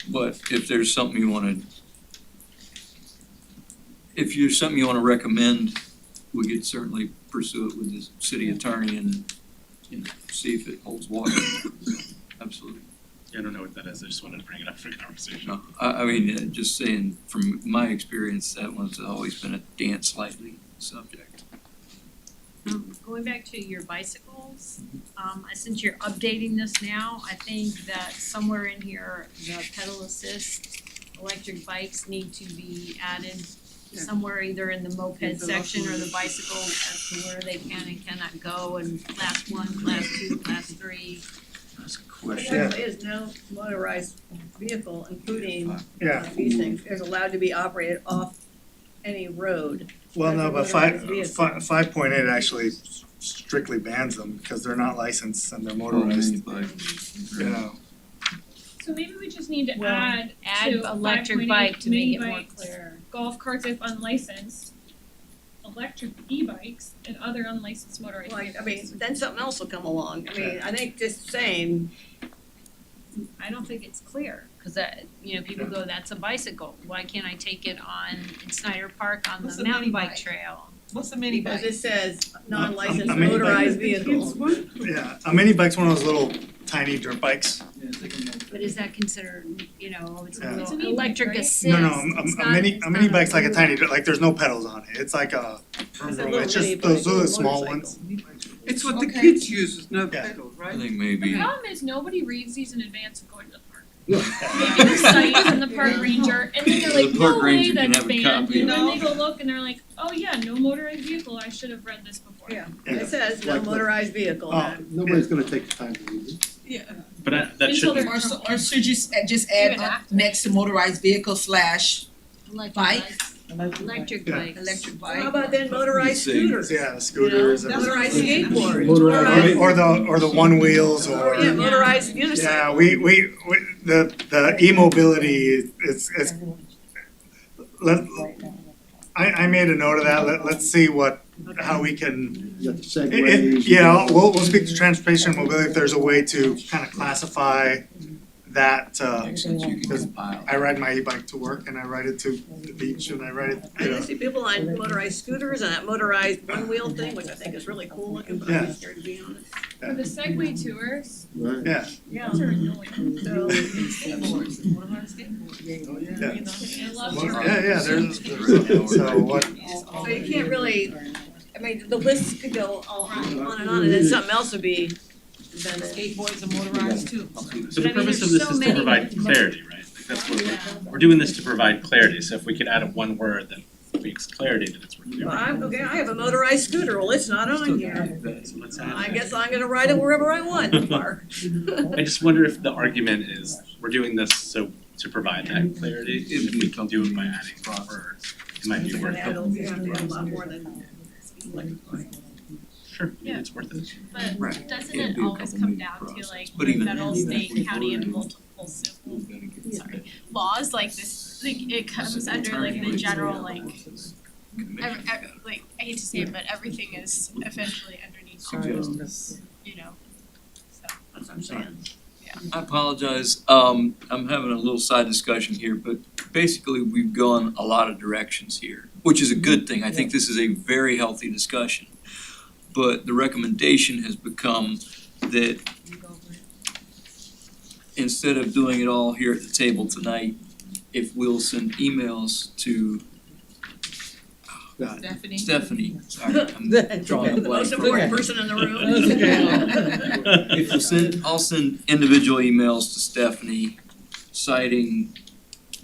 But if there's something you wanna recommend, we could certainly pursue it with the city attorney and, see if it holds water. Absolutely.
I don't know what that is, I just wanted to bring it up for conversation.
No, I mean, just saying, from my experience, that one's always been a dance lightly subject.
Going back to your bicycles, since you're updating this now, I think that somewhere in here, the pedal assist electric bikes need to be added somewhere either in the moped section or the bicycle as to where they can and cannot go and class 1, class 2, class 3.
That's a
There
question.
is no motorized vehicle, including
Yeah.
these things, is allowed to be operated off any road.
Well, no, but
Motorized vehicle.
5.8 actually strictly bans them because they're not licensed and they're motorized. You know,
So maybe we just need to
Well,
add
Add
to
electric
5.8
bike to make it
mini
more
bikes,
clear.
golf carts if unlicensed, electric e-bikes, and other unlicensed motorized
Like,
vehicles.
I mean, then something else will come along. I mean, I think just saying,
I don't think it's clear, cause that, people go, that's a bicycle, why can't I take it in Snyder Park on
What's
the
a
mountain
mini
bike
bike?
trail?
What's a mini
because
bike?
it says non-licensed
a mini bike.
motorized vehicle.
yeah, a mini bike's one of those little tiny dirt bikes.
But is that considered, it's a
Yeah.
little
It's an e-bike,
electric
right?
assist?
No,
It's
a
not-
mini
it's
a mini
not
bike's like a
wheel.
tiny dirt, like there's no pedals on it. It's like a
It's a little
it's
mini
just
bike,
those are the
little
small
motorcycle.
ones.
It's what the
Okay.
kids use, is no
Yeah.
pedal,
I
right?
think
The
maybe,
problem is nobody reads these in advance of going to the park. They get the site from the park ranger, and then they're
The
like,
park
no way,
ranger can
that's
have a
banned,
copy
and
of
then
it.
they go look and they're like, oh yeah, no motorized vehicle, I should have read this before.
Yeah,
Yeah.
it says no
Like-
motorized vehicle.
Oh.
Nobody's gonna take the time to read it.
Yeah.
But that
Until
shouldn't,
they're-
Or should you just add up next to motorized vehicle /
Electric
Bike?
bikes. Electric
Yeah.
bikes.
electric
How
bike?
about then motorized
You say-
scooters?
Yeah, scooters and
Motorized skateboards,
Motorized-
motorized,
or the one wheels or
yeah, motorized unicycle.
yeah, we the e-mobility it's let I made a note of that. Let's see how we can
You got the segways.
yeah, we'll speak to transportation and mobility if there's a way to kind of classify that
makes sense, you can compile.
I ride my e-bike to work and I ride it to the beach and I ride it,
I see people on motorized scooters and that motorized one-wheel thing, which I think is really cool looking, but I'm
Yeah.
scared to be on it.
For the Segway tours,
Right.
yeah.
Yeah.
those are annoying.
So,
Skateboards, motorized skateboards.
Yeah.
I love
Well,
to
yeah, there's so what
so you can't really, I mean, the list could go on and on and then something else would be
Then skateboards are motorized too.
So
But I
the
mean,
purpose of
there's
this
so
is to
many
provide
mo-
clarity, right? Like that's what we're doing this to provide clarity, so if we could add one word that makes clarity that it's worth doing.
Well, I have a motorized scooter, well, it's not on here.
So let's add
I
that.
guess I'm gonna ride it wherever I want in the park.
I just wonder if the argument is, we're doing this so to provide that clarity, and if we can do it by adding words, it might be worth it.
You have to add a lot more than like.
Sure, maybe it's worth it.
But
Right.
doesn't
It'd
it
be a
always
couple
come
minute
down to
process.
like
But even
federal,
then,
state,
if we
county, and
were-
multiple civil, laws like this, like it comes under like the general like, like, I hate to say it, but everything is essentially underneath all those, you know, so that's what I'm saying.
I apologize, I'm having a little side discussion here, but basically we've gone a lot of directions here, which is a good thing. I think this is a very healthy discussion. But the recommendation has become that instead of doing it all here at the table tonight, if we'll send emails to Stephanie, sorry, I'm drawing a blank.
Most important person in the room.
If we'll send, I'll send individual emails to Stephanie citing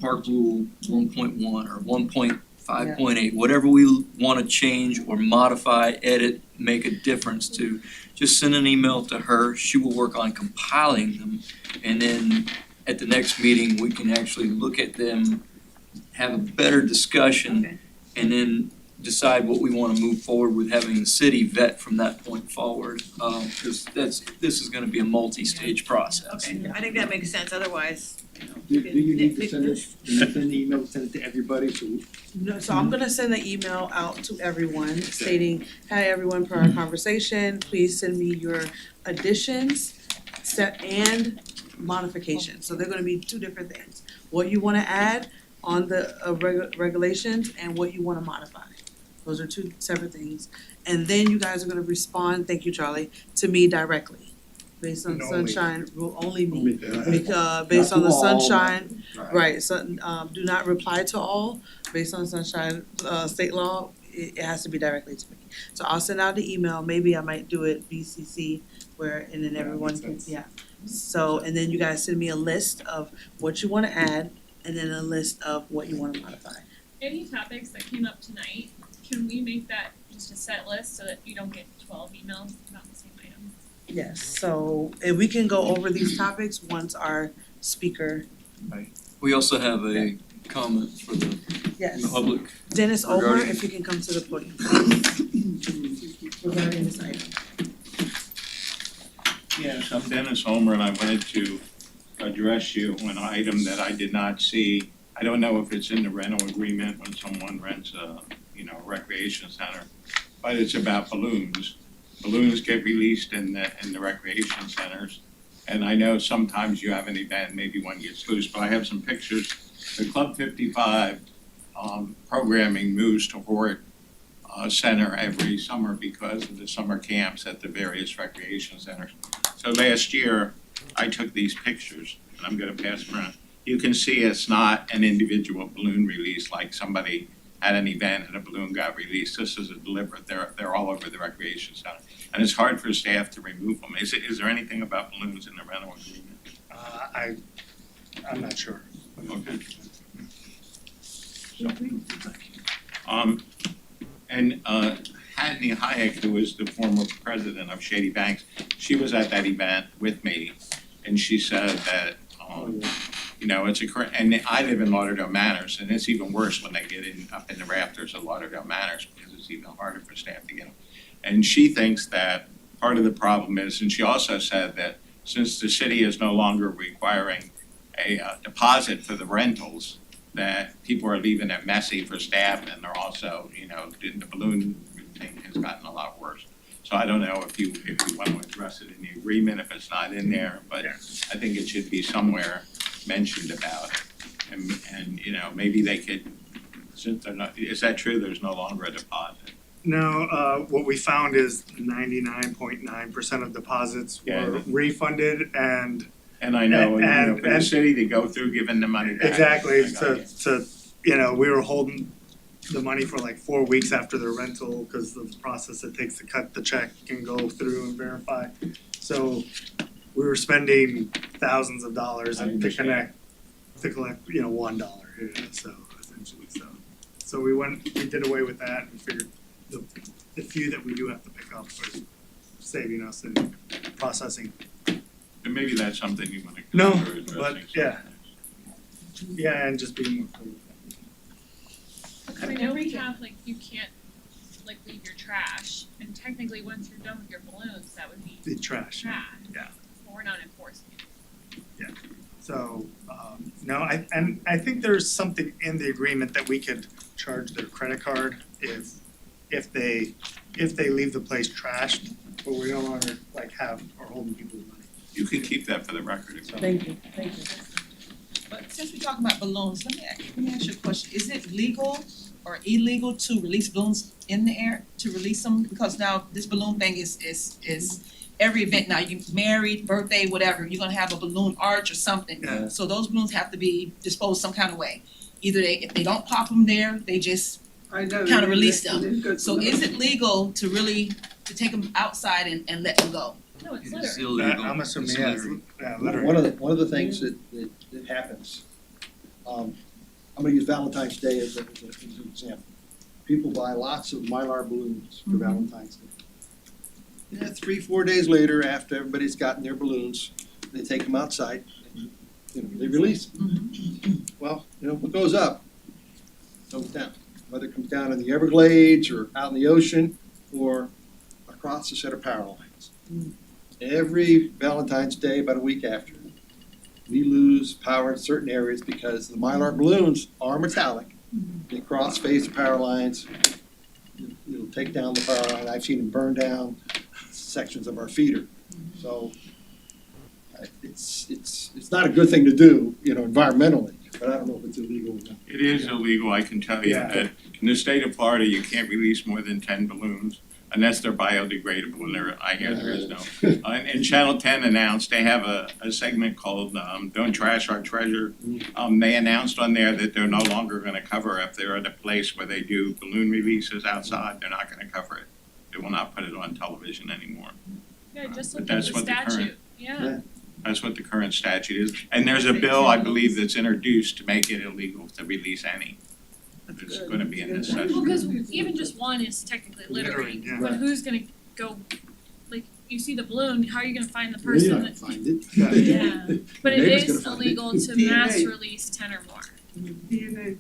Park Rule 1.1 or 1.5.8, whatever we wanna change or modify, edit, make a difference to, just send an email to her, she will work on compiling them, and then at the next meeting, we can actually look at them, have a better discussion, and then decide what we wanna move forward with having the city vet from that point forward. Cause this is gonna be a multi-stage process.
Okay, I think that makes sense, otherwise,
Do you need to send it, send the email, send it to everybody, so
No, so I'm gonna send an email out to everyone stating, hi everyone, per our conversation, please send me your additions, and modifications. So they're gonna be two different things. What you wanna add on the regulations and what you wanna modify. Those are two separate things. And then you guys are gonna respond, thank you, Charlie, to me directly. Based on
And only.
sunshine, will only me.
only that.
Because based on the
Not to all,
sunshine,
Right.
right, so do not reply to all, based on sunshine state law, it has to be directly to me. So I'll send out the email, maybe I might do it BCC where, and then everyone
makes
can,
sense.
yeah. So, and then you guys send me a list of what you wanna add, and then a list of what you wanna modify.
Any topics that came up tonight, can we make that just a set list so that you don't get 12 emails about the same item?
Yes, so if we can go over these topics once our speaker,
We also have a comment for the
yes.
public.
Dennis Omer,
Regarding-
if you can come to the podium. Regarding this item.
Yes, I'm Dennis Homer, and I wanted to address you on an item that I did not see. I don't know if it's in the rental agreement when someone rents a, recreation center, but it's about balloons. Balloons get released in the recreation centers, and I know sometimes you have an event, maybe one gets loose, but I have some pictures. The Club 55 programming moves to Hort Center every summer because of the summer camps at the various recreation centers. So last year, I took these pictures, and I'm gonna pass them around. You can see it's not an individual balloon release, like somebody had an event and a balloon got released. This is a deliberate, they're all over the recreation center. And it's hard for staff to remove them. Is there anything about balloons in the rental agreement?
I'm not sure.
Okay. And Hadney Hayek, who was the former president of Shady Banks, she was at that event with me, and she said that, it's and I live in Lauderdale Manors, and it's even worse when they get up in the rafters of Lauderdale Manors, because it's even harder for staff to get them. And she thinks that part of the problem is, and she also said that since the city is no longer requiring a deposit for the rentals, that people are leaving it messy for staff, and they're also, the balloon thing has gotten a lot worse. So I don't know if you want to address it in the agreement, if it's not in there, but I think it should be somewhere mentioned about it. And maybe they could, since they're not, is that true, there's no longer a deposit?
No, what we found is 99.9% of deposits were refunded, and
I know, for the
and
city to go through giving the money back.
exactly,
I got you.
we were holding the money for like 4 weeks after their rental, cause of the process it takes to cut the check and go through and verify. So we were spending thousands of dollars to collect, you know, $1, so essentially, so we did away with that and figured the few that we do have to pick up are saving us in processing.
And maybe that's something you wanna
No,
consider addressing.
but yeah. Yeah, and just being more clear.
I know we have, like, you can't, like, leave your trash, and technically, once you're done with your balloons, that would be
The trash,
trash.
yeah.
But we're not enforcing it.
So, no, I think there's something in the agreement that we could charge their credit card if they leave the place trashed, but we no longer like are holding people's money.
You can keep that for the record.
Thank you.
But since we're talking about balloons, let me ask you a question. Is it legal or illegal to release balloons in the air, to release them? Because now this balloon thing is every event now, you married, birthday, whatever, you're gonna have a balloon arch or something.
Yeah.
So those balloons have to be disposed some kind of way. Either if they don't pop them there, they just
I know.
kind of release them.
It is good to
So
know.
is it legal to take them outside and let them go?
No, it's
It's
litter.
illegal.
I'm assuming,
It's
yeah,
littering.
littering.
One of the things that happens, I'm gonna use Valentine's Day as an example. People buy lots of Mylar balloons for Valentine's Day. Yeah, 3-4 days later, after everybody's gotten their balloons, they take them outside, and, you know, they release them. Well, you know, what goes up comes down, whether it comes down in the Everglades or out in the ocean or across a set of power lines. Every Valentine's Day, about a week after, we lose power in certain areas because the Mylar balloons are metallic. They cross-phase the power lines, it'll take down the power line. I've seen them burn down sections of our feeder. So it's not a good thing to do, you know, environmentally, but I don't know if it's illegal or not.
It is illegal, I can tell you,
Yeah.
that in the state of Florida, you can't release more than 10 balloons unless they're biodegradable, and I hear there is no. And Channel 10 announced, they have a segment called Don't Trash Our Treasure. They announced on there that they're no longer gonna cover if they're at a place where they do balloon releases outside, they're not gonna cover it. They will not put it on television anymore.
Yeah, just
But
look at
that's
the
what the current-
statute, yeah.
That's what the current statute is. And there's a bill, I believe, that's introduced to make it illegal to release any. It's gonna be in this
Well,
session.
cause even just one is technically littering,
Yeah.
but who's gonna go, like, you see the balloon, how are you gonna find the
You're
person
not
that?
gonna find it.
Yeah, but it
Neighbor's
is
gonna find it.
illegal to
DNA.
mass release 10 or more.
DNA.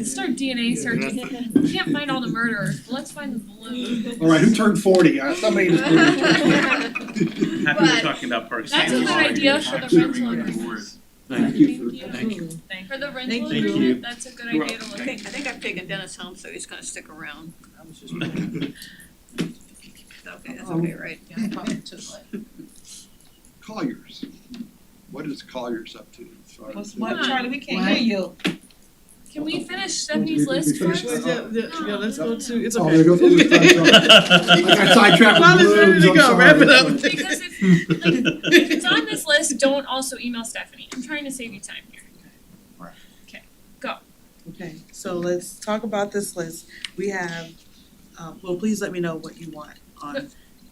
Start DNA searching, you can't find all the murderers, let's find the balloon.
All right, who turned 40? Somebody in this room.
Happy we're talking about parks.
That's a good idea for the rental agreement.
Thank you for.
Thank you.
For the rental
Thank you.
agreement, that's a good
You're
idea to look at.
I think I've taken Dennis home, so he's gonna stick around. Okay, that's okay, right?
Colliers. What is Colliers up to as far as?
What, Charlie, we can't hear you.
Can we finish Stephanie's list
finish
first?
that?
Yeah, let's go to, it's
Oh,
okay.
we go through this time, I got sidetracked with
Ronald's ready
balloons,
to
I'm
go,
sorry.
wrap it up.
Because if it's on this list, don't also email Stephanie, I'm trying to save you time here.
Okay, so let's talk about this list. We have, well, please let me know what you want on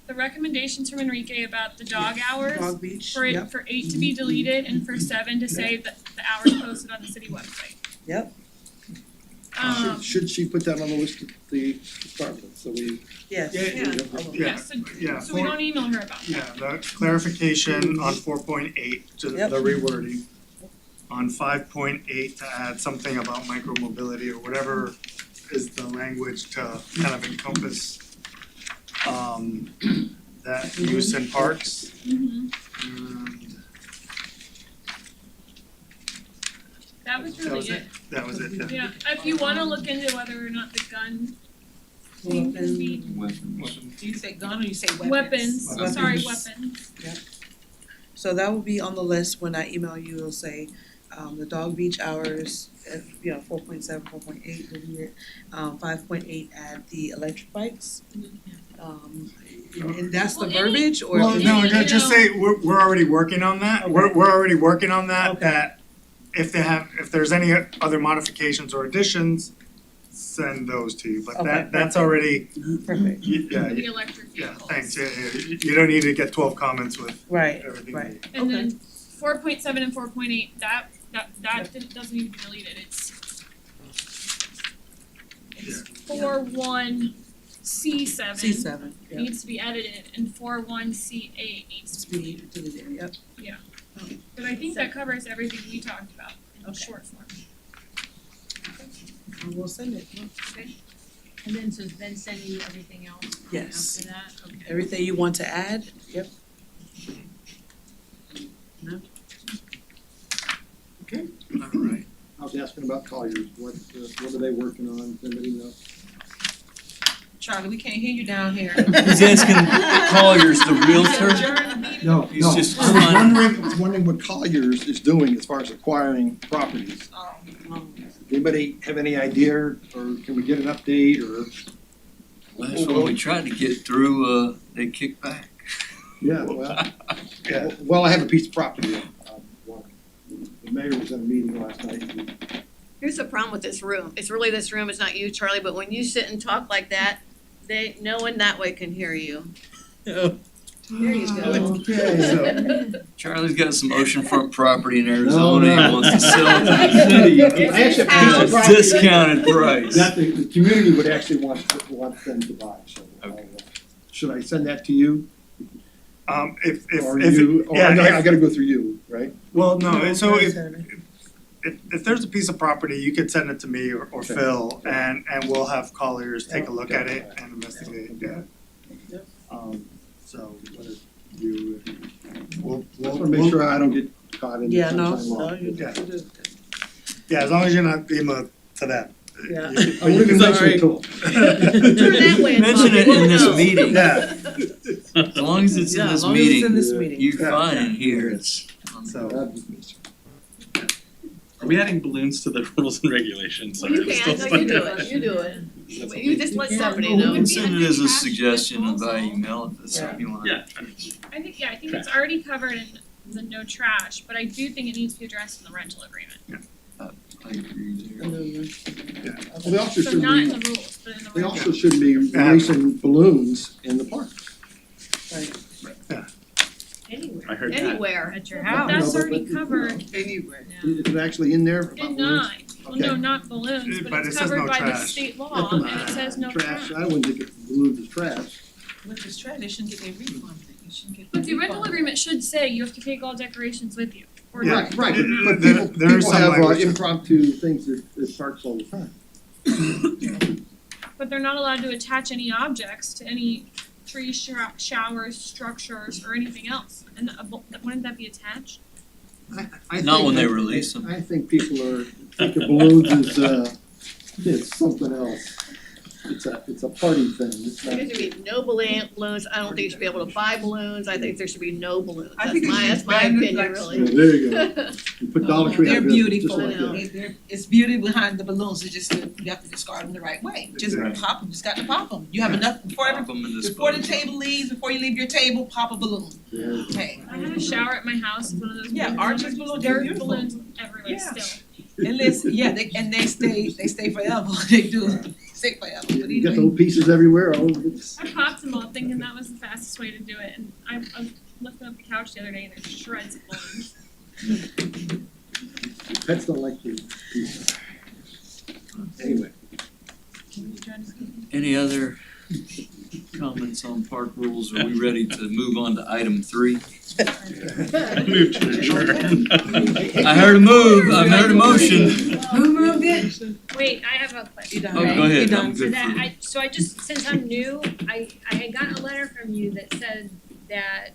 The recommendations from Enrique about the dog hours,
Dog Beach.
for
Yep.
8 to be deleted and for 7 to say that the hours posted on the city website.
Yep.
Should she put that on the list of the departments, so we?
Yes.
Yeah,
So we don't email her about that.
Yeah, the clarification on 4.8, to the
Yep.
rewording. On 5.8 to add something about micromobility or whatever is the language to kind of encompass that use in parks. And
That was really it.
That was it, yeah.
Yeah, if you wanna look into whether or not the gun thing can be
Do you say gun or you say weapons?
weapons, I'm sorry,
Weapons.
weapons.
So that will be on the list when I email you, it'll say, the Dog Beach hours, 4.7, 4.8 will be it. 5.8 add the electric bikes. And that's the
Well, any-
verbiage or?
Well, no, just say, we're already working on that,
Okay.
we're already working on that,
Okay.
that if there's any other modifications or additions, send those to you, but
Okay,
that's already,
Perfect.
The electric
yeah,
vehicles.
thanks, you don't need to get 12 comments with
Right,
everything.
right.
And
Okay.
then 4.7 and 4.8, that doesn't need to be deleted, it's 4.1C7
C7, yeah.
needs to be edited and 4.1C8 needs to be
Speed deleted, yep.
but I think that covers everything we talked about in short form.
We'll send it.
And then, so then send you everything else
Yes.
after that, okay.
Everything you want to add? Yep. No?
Okay.
All right.
I was asking about Colliers, what are they working on, does anybody know?
Charlie, we can't hear you down here.
He's asking Colliers, the realtor.
No,
He's
no,
just
I was wondering what Colliers is doing as far as acquiring properties. Anybody have any idea, or can we get an update, or?
Last one we tried to get through, they kicked back.
Yeah, well, I have a piece of property, the mayor was in a meeting last night.
Here's the problem with this room. It's really this room, it's not you, Charlie, but when you sit and talk like that, no one that way can hear you. There you go.
Okay, so.
Charlie's got some oceanfront property in Arizona he wants to sell to the city.
I actually have a piece of
At a
property
discounted price.
that the community would actually want them to buy, so. Should I send that to you?
If
Or
if
you,
it,
or
yeah,
I gotta go through you, right?
well, no, so if
If
there's a piece of property, you could send it to me or
Okay.
Phil, and we'll have Colliers take a look at it
Okay.
and investigate, yeah.
Yep.
So, what is you, we'll,
Just wanna make sure I don't get caught in
Yeah,
sunshine law.
you
Yeah.
do.
yeah, as long as you're not email to them.
Yeah.
You can-
I wouldn't even mention it to them.
Turn that way and
Mention
talk,
it
we'll
in this
know.
meeting.
Yeah,
As long as it's in
Yeah,
this
as long as it's
meeting,
in this meeting.
you're
Yeah.
fine in here. It's.
so,
Are we adding balloons to the rules and regulations?
Well, you
Or are we
can,
still
no, you do
stuck?
it, you do it. You just let somebody
We
know.
can send it as a suggestion and by email if it's something you want.
Yeah.
I think it's already covered in the no trash, but I do think it needs to be addressed in the rental agreement.
I agree there.
Well, they also
So
should
not in
be,
the rules, but in the
they
rental.
also should be releasing balloons in the park.
Anywhere.
I heard that.
Anywhere.
At your
But
house.
that's
No, but-
already covered
Anywhere.
Is it actually in there about
in
balloons?
9. Well, no,
Okay.
not balloons,
But
but
it
it's
says
covered
no
by the
trash.
state
Yeah,
law,
come
and it
on.
says no trash.
I wouldn't think balloons is trash.
With this trash, they shouldn't get their refund. You shouldn't get
But the
their
rental
refund.
agreement should say you have to take all decorations with you. Or
Yeah.
not.
Right,
There-
but
there-
people,
there is
people
some
have
language.
impromptu things at parks all the time.
But they're not allowed to attach any objects to any trees, showers, structures, or anything else. And wouldn't that be attached?
I
Not
think
when they
that-
release them.
I think people think of balloons as, it's something else. It's a party thing, it's
There
not.
should be no balloons, I don't think you should be able to buy balloons, I think there should be no balloons,
I
that's
think it should
that's
be
my
banned,
opinion,
like,
really.
Yeah, there you go. You put Dollar Tree
They're
out there, just
beautiful.
like
I know.
that.
It's beauty behind the balloons. It's just that you have to discard them the right way. Just
Right.
pop them. Just got to pop them. You have enough before
Pop 'em and
before the
dispose 'em.
table leaves. Before you leave your table, pop a balloon.
Yeah.
Hey,
I have a shower at my house, it's one of those.
Yeah,
balloons,
Arches
and
balloons,
there
they're
are
beautiful.
balloons everywhere
Yeah.
still.
and listen, yeah, they stay forever. They do stay forever. But
You got
anyway,
little pieces everywhere, all over it.
I popped them all thinking that was the fastest way to do it, and I was lifting up the couch the other day and there's shreds of balloons.
Pets don't like the pieces. Anyway,
Any other comments on park rules? Are we ready to move on to item 3?
Move to adjourn.
I heard a move, I heard a motion.
who moved it?
Wait, I have a question.
You done?
Oh, go ahead,
You
I'm
done?
So
good
that
for,
so I just, since I'm new, I had gotten a letter from you that said that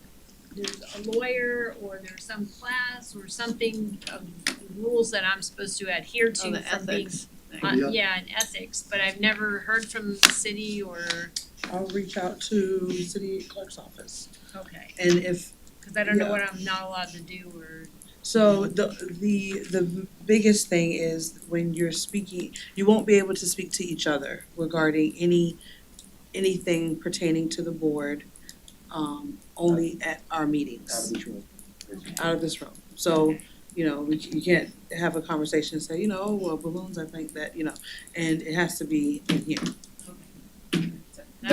there's a lawyer or there's some class or something of rules that I'm supposed to adhere
Oh,
to
the
from being,
ethics.
yeah, and ethics, but I've never heard from the city or,
I'll reach out to city clerk's office.
okay,
And if,
cause I don't know
Yeah.
what I'm not allowed to do or,
so the biggest thing is when you're speaking, you won't be able to speak to each other regarding anything pertaining to the board, only at our meetings.
out of this room.
Out of this room. So, you can't have a conversation and say, oh, well, balloons, I think that, and it has to be in here.
Did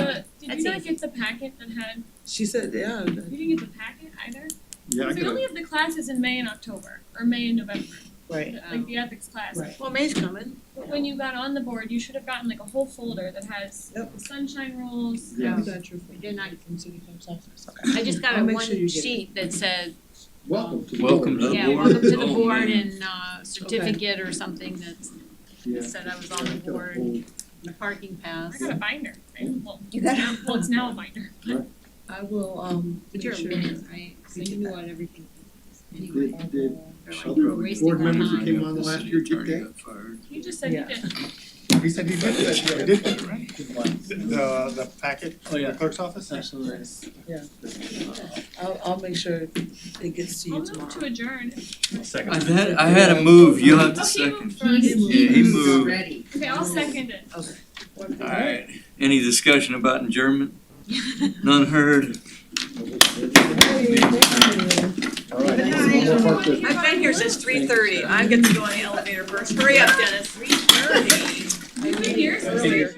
you
That's
not
easy.
get the packet that had,
She said, yeah,
you didn't get the packet either?
Yeah, I
So we
could
only
have,
have the classes in May and October, or May and November,
right,
like the ethics class.
Right.
Well, May's coming.
But when you got on the board, you should have gotten like a whole folder that has
Yep.
the sunshine rules.
Yeah.
We got your
We did not,
from city clerk's office.
I just got
I'll
a
make sure you
one
get it.
sheet that said,
Welcome to the
Welcome
board.
to the
yeah,
board.
welcome to the
Oh,
board
man.
and certificate or something that
yeah.
said I was
I
on the
got a
board,
whole-
the parking pass.
I got a binder, right? Well,
You got
well, it's now a binder.
I will,
But
make
you're
sure.
a minute, right? So you knew what everything was.
Did
They're
other
wasting
board
our
members
time.
that came on the last year get that?
He just said he did.
He said he did that, did that, right? The packet
Oh,
from
yeah.
the clerk's office?
Absolutely.
I'll make sure it gets to
I'll
you
move
tomorrow.
to adjourn.
Second.
I had a move, you'll have to
Okay,
second.
first.
Yeah, he moved.
Already.
Okay, I'll second it.
Alright, any discussion about adjournment? None heard.
All right, one more part to-
I've been here since 3:30. I get to go on the elevator first. Hurry up, Dennis.
3:30. You've been here since
Earlier.